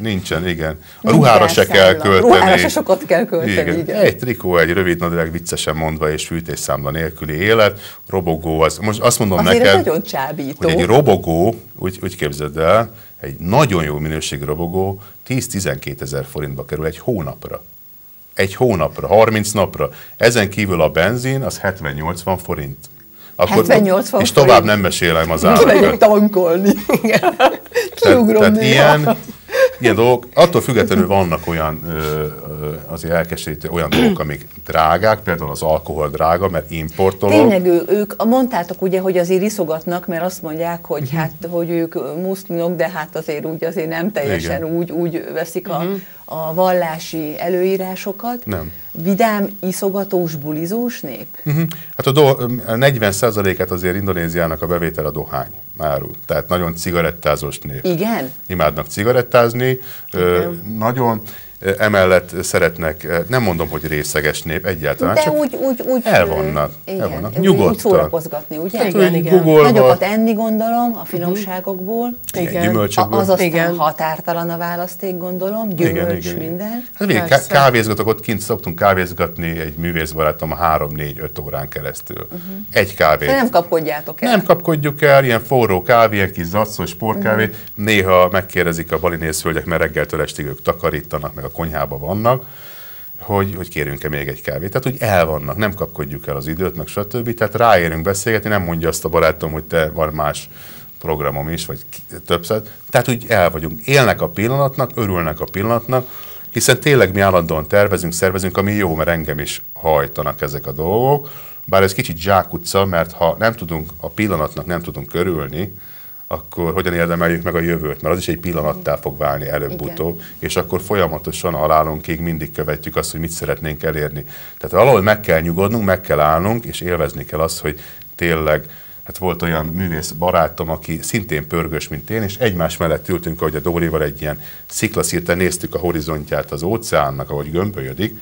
nincsen, igen. A ruhára se kell költeni. Ruhára se sokat kell költeni, igen. Egy trikó, egy rövid nadrág, viccesen mondva, és fűtésszámla nélküli élet. Robogó, most azt mondom azért neked, nagyon csábító. hogy egy robogó, úgy képzeld el, egy nagyon jó minőségű robogó 10-12 ezer forintba kerül egy hónapra. 30 napra. Ezen kívül a benzin, az 70-80 forint. Akkor, 70-80 és tovább nem mesélem az árakat. Kimegyek tankolni. Kiugrom tehát ilyen dolgok, attól függetlenül vannak olyan azért elkeserítő olyan dolgok, amik drágák, például az alkohol drága, mert importolok. Tényleg ők mondtátok ugye, hogy azért iszogatnak, mert azt mondják, hogy hogy ők muszlimok, de hát azért nem teljesen úgy veszik a vallási előírásokat. Nem. Vidám, iszogatós, bulizós nép? Hát a 40%-át azért Indonéziának a bevétel a dohány árul. Tehát nagyon cigarettázós nép. Igen? Imádnak cigarettázni, nagyon emellett szeretnek, nem mondom, hogy részeges nép egyáltalán, de csak úgy elvannak. Nyugodtan. Úgy szórakozgatni, ugye? Igen. Nagyokat enni, gondolom, a finomságokból. Igen. Gyümölcsökből. Az aztán határtalan a választék, gondolom, gyümölcs, minden. Hát kávézgatok, ott kint szoktunk kávézgatni egy művészbarátom 3-4-5 órán keresztül. Egy kávét. De nem kapkodjátok el. Nem kapkodjuk el, ilyen forró kávé, ilyen kis zacszos porkávé. Néha megkérdezik a balinész hölgyek, mert reggeltől estig ők takarítanak, meg a konyhában vannak, hogy kérünk-e még egy kávét. Tehát úgy elvannak, nem kapkodjuk el az időt, meg stb. Tehát ráérünk beszélgetni, nem mondja azt a barátom, hogy te van más programom is, vagy többször. Tehát úgy el vagyunk. Élnek a pillanatnak, örülnek a pillanatnak, hiszen tényleg mi állandóan tervezünk, szervezünk, ami jó, mert engem is hajtanak ezek a dolgok. Bár ez kicsit zsákutca, mert ha nem tudunk, a pillanatnak nem tudunk örülni, akkor hogyan érdemeljük meg a jövőt, mert az is egy pillanattá fog válni előbb-utóbb, és akkor folyamatosan alálunkig mindig követjük azt, hogy mit szeretnénk elérni. Tehát valahol meg kell nyugodnunk, meg kell állnunk, és élvezni kell azt, hogy tényleg, hát volt olyan művész barátom, aki szintén pörgős, mint én, és egymás mellett ültünk, ahogy a Dórival egy ilyen sziklaszírten néztük a horizontját az óceánnak, ahogy gömbölyödik,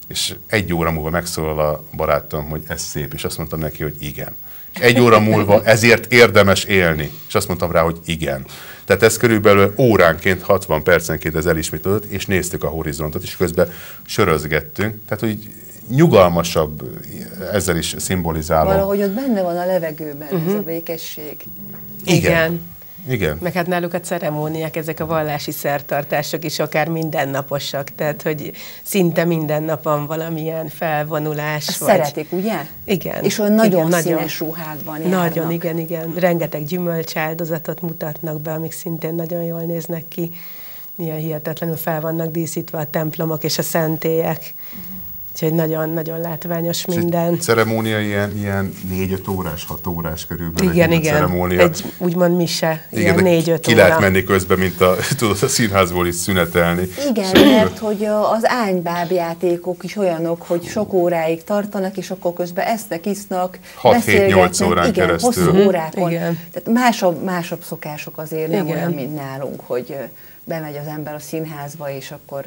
és 1 óra múlva megszólal a barátom, hogy ez szép, és azt mondtam neki, hogy igen. 1 óra múlva ezért érdemes élni. És azt mondtam rá, hogy igen. Tehát ez körülbelül óránként, 60 percenként ez elismétlődött, és néztük a horizontot, és közben sörözgettünk. Tehát úgy nyugalmasabb, ezzel is szimbolizálom. Valahogy ott benne van a levegőben ez a békesség. Igen. Meg hát náluk a ceremóniák, ezek a vallási szertartások is akár mindennaposak, tehát hogy szinte minden nap van valamilyen felvonulás. Szeretik, ugye? Igen. És olyan nagyon színes ruhákban járnak. Nagyon, igen. Rengeteg gyümölcsáldozatot mutatnak be, amik szintén nagyon jól néznek ki. Ilyen hihetetlenül fel vannak díszítve a templomok és a szentélyek. Úgyhogy nagyon-nagyon látványos minden. Ceremónia ilyen 4-5 órás, 6 órás körülbelül. Igen. Ceremónia. Egy úgymond mise, igen, ilyen 4-5 óra. Ki lehet menni közben, mint tudod, a színházból is szünetelni. Igen, mert hogy az ánybábjátékok is olyanok, hogy sok óráig tartanak, és akkor közben esznek, isznak, 6-7-8 órán igen, keresztül. Hosszú órákon. Igen. Tehát másabb szokások azért nem olyan, mint nálunk, hogy bemegy az ember a színházba, és akkor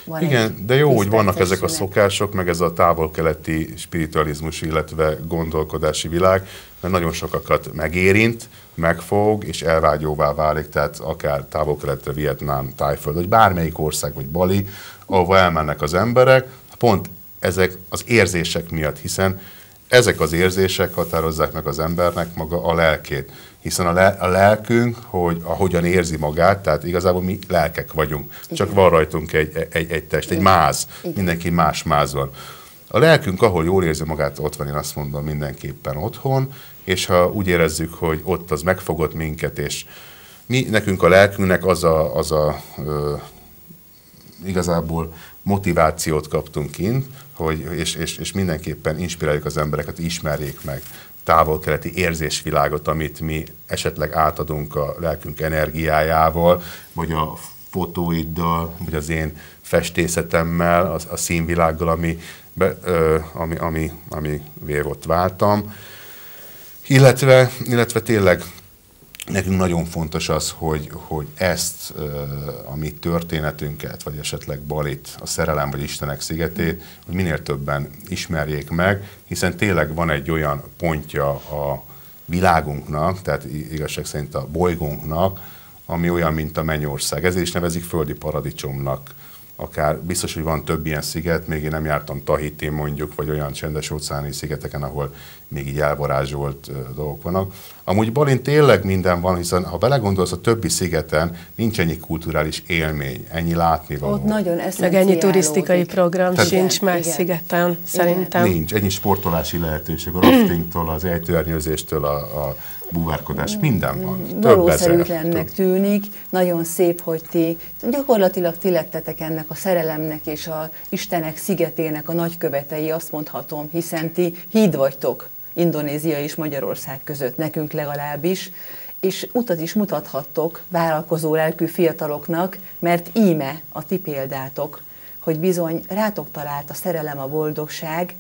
van. Igen, de jó, hogy vannak ezek a szokások, meg ez a távol-keleti spiritualizmus, illetve gondolkodási világ, mert nagyon sokakat megérint, megfog, és elvágyóvá válik, tehát akár távol-keletre, Vietnám, Tájföld, vagy bármelyik ország, vagy Bali, ahova elmennek az emberek, pont ezek az érzések miatt, hiszen ezek az érzések határozzák meg az embernek maga a lelkét. Hiszen a lelkünk, hogy ahogyan érzi magát, tehát igazából mi lelkek vagyunk. Csak igen. Van rajtunk egy test, egy máz. Igen. Mindenki más máz van. A lelkünk, ahol jól érzi magát, ott van, én azt mondom, mindenképpen otthon, és ha úgy érezzük, hogy ott az megfogott minket, és nekünk a lelkünknek igazából motivációt kaptunk kint, és mindenképpen inspiráljuk az embereket, ismerjék meg távol-keleti érzésvilágot, amit mi esetleg átadunk a lelkünk energiájával, vagy a fotóiddal, vagy az én festészetemmel, a színvilággal, ami ott váltam. Illetve tényleg nekünk nagyon fontos az, hogy ezt a mi történetünket, vagy esetleg Balit, a szerelem vagy Istenek szigetét, hogy minél többen ismerjék meg, hiszen tényleg van egy olyan pontja a világunknak, tehát igazság szerint a bolygónknak, ami olyan, mint a mennyország. Ezért is nevezik földi paradicsomnak. Akár biztos, hogy van több ilyen sziget, még én nem jártam Tahitin mondjuk, vagy olyan csendes-óceáni szigeteken, ahol még így elvarázsolt dolgok vannak. Amúgy Balin tényleg minden van, hiszen ha belegondolsz, a többi szigeten nincs ennyi kulturális élmény, ennyi látnivaló. Ott nagyon meg ennyi turisztikai program sincs más szigeten, szerintem. Nincs, ennyi sportolási lehetőség, a raftingtól, az ejtőernyőzéstől, a búvárkodás, minden van. Valószerűtlennek tűnik, nagyon szép, hogy gyakorlatilag ti lettetek ennek a szerelemnek és a Istenek szigetének a nagykövetei, azt mondhatom, hiszen ti híd vagytok Indonézia és Magyarország között, nekünk legalábbis, és utat is mutathattok vállalkozó lelkű fiataloknak, mert íme a ti példátok, hogy bizony rátok talált a szerelem, a boldogság.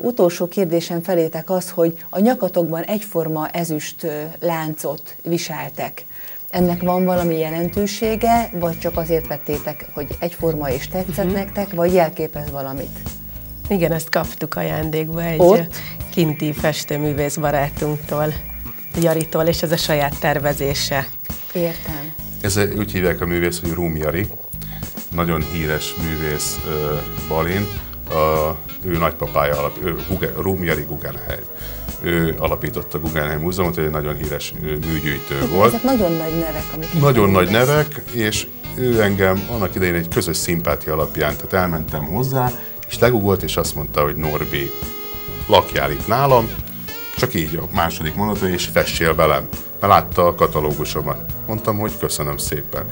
Utolsó kérdésem felétek az, hogy a nyakatokban egyforma ezüst láncot viseltek. Ennek van valami jelentősége, vagy csak azért vettétek, hogy egyforma és tetszett nektek, vagy jelképez valamit? Igen, ezt kaptuk ajándékba egy kinti festőművész barátunktól, Jaritól, és ez a saját tervezése. Értem. Ez úgy hívják a művész, hogy Rum Jari. Nagyon híres művész Balin. Ő nagypapája Rum Jari Guggenheim. Ő alapította a Guggenheim Múzeumot, egy nagyon híres műgyűjtő volt. Ezek nagyon nagy nevek, amik... Nagyon nagy nevek, és ő engem annak idején egy közös szimpátia alapján, tehát elmentem hozzá, és legugolt, és azt mondta, hogy Norbi, lakjál itt nálam, csak így a második mondatot, és fessél velem, mert látta a katalógusomat. Mondtam, hogy köszönöm szépen.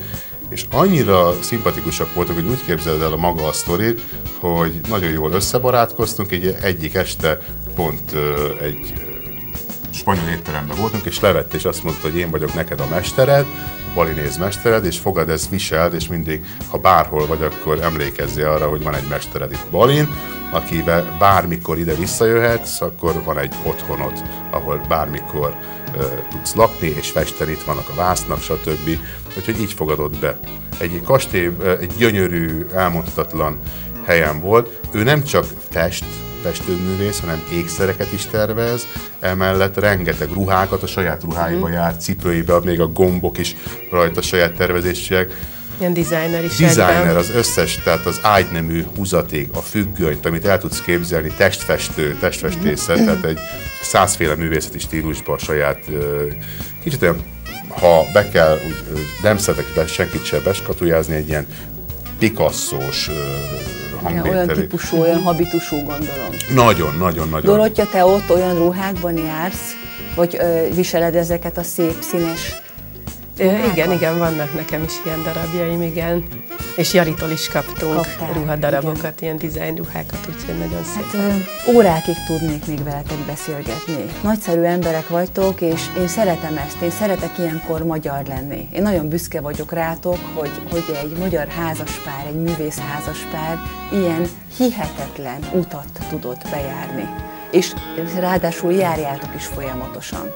És annyira szimpatikusak voltak, hogy úgy képzeld el a maga a sztorit, hogy nagyon jól összebarátkoztunk, egyik este pont egy spanyol étteremben voltunk, és levett, és azt mondta, hogy én vagyok neked a mestered, a balinéz mestered, és fogad ezt, viseld, és mindig, ha bárhol vagy, akkor emlékezzél arra, hogy van egy mestered itt Balin, akivel bármikor ide visszajöhetsz, akkor van egy otthonod, ahol bármikor tudsz lakni, és festeni, itt vannak a vásznak, stb. Úgyhogy így fogadott be. Egy kastély, egy gyönyörű, elmondhatatlan helyen volt. Ő nem csak festőművész, hanem ékszereket is tervez, emellett rengeteg ruhákat, a saját ruháiba járt, cipőibe, még a gombok is rajta saját tervezések. Ilyen designer is. Designer, az összes, tehát az ágynemű húzaték, a függönyt, amit el tudsz képzelni, testfestészet, tehát egy 100 féle művészeti stílusban a saját, kicsit olyan, ha be kell, úgy, nem szeretek senkit se beskatujázni, egy ilyen Picasso-s hangvételi. Olyan típusú, olyan habitusú, gondolom. Nagyon. Dorottya, te ott olyan ruhákban jársz, vagy viseled ezeket a szép, színes ruhákat? Igen, vannak nekem is ilyen darabjaim, igen. És Jaritól is kaptunk Kaptál, ruhadarabokat, igen. ilyen design ruhákat, úgyhogy nagyon szép. Hát, órákig tudnék még veletek beszélgetni. Nagyszerű emberek vagytok, és én szeretem ezt, én szeretek ilyenkor magyar lenni. Én nagyon büszke vagyok rátok, hogy egy magyar házaspár, egy művész házaspár ilyen hihetetlen utat tudott bejárni. És ráadásul járjátok is folyamatosan.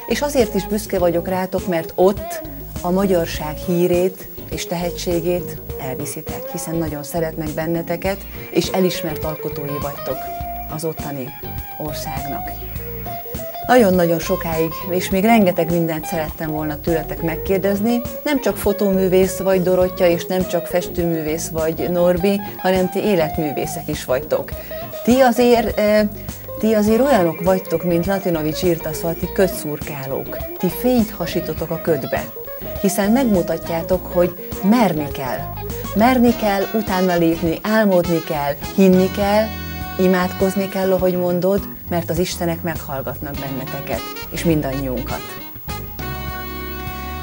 És azért is büszke vagyok rátok, mert ott a magyarság hírét és tehetségét elviszitek, hiszen nagyon szeretnek benneteket, és elismert alkotói vagytok az ottani országnak. Nagyon-nagyon sokáig, és még rengeteg mindent szerettem volna tőletek megkérdezni, nem csak fotóművész vagy Dorottya, és nem csak festőművész vagy Norbi, hanem ti életművészek is vagytok. Ti azért olyanok vagytok, mint Latinovics írta, szóval ti ködszurkálók. Ti fényt hasítotok a ködbe, hiszen megmutatjátok, hogy merni kell. Merni kell, utána lépni, álmodni kell, hinni kell, imádkozni kell, ahogy mondod, mert az Istenek meghallgatnak benneteket, és mindannyiunkat.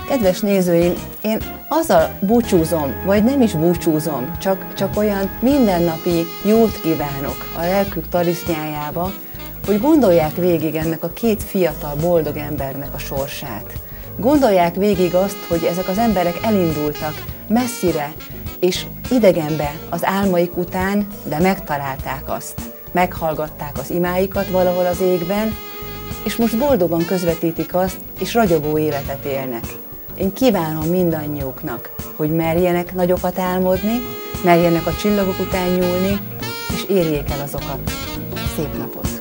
Kedves nézőim, én azzal búcsúzom, vagy nem is búcsúzom, csak olyan mindennapi jót kívánok a lelkük talisznyájába, hogy gondolják végig ennek a két fiatal, boldog embernek a sorsát. Gondolják végig azt, hogy ezek az emberek elindultak messzire és idegenbe az álmaik után, de megtalálták azt. Meghallgatták az imáikat valahol az égben, és most boldogan közvetítik azt, és ragyogó életet élnek. Én kívánom mindannyiuknak, hogy merjenek nagyokat álmodni, merjenek a csillagok után nyúlni, és érjék el azokat. Szép napot!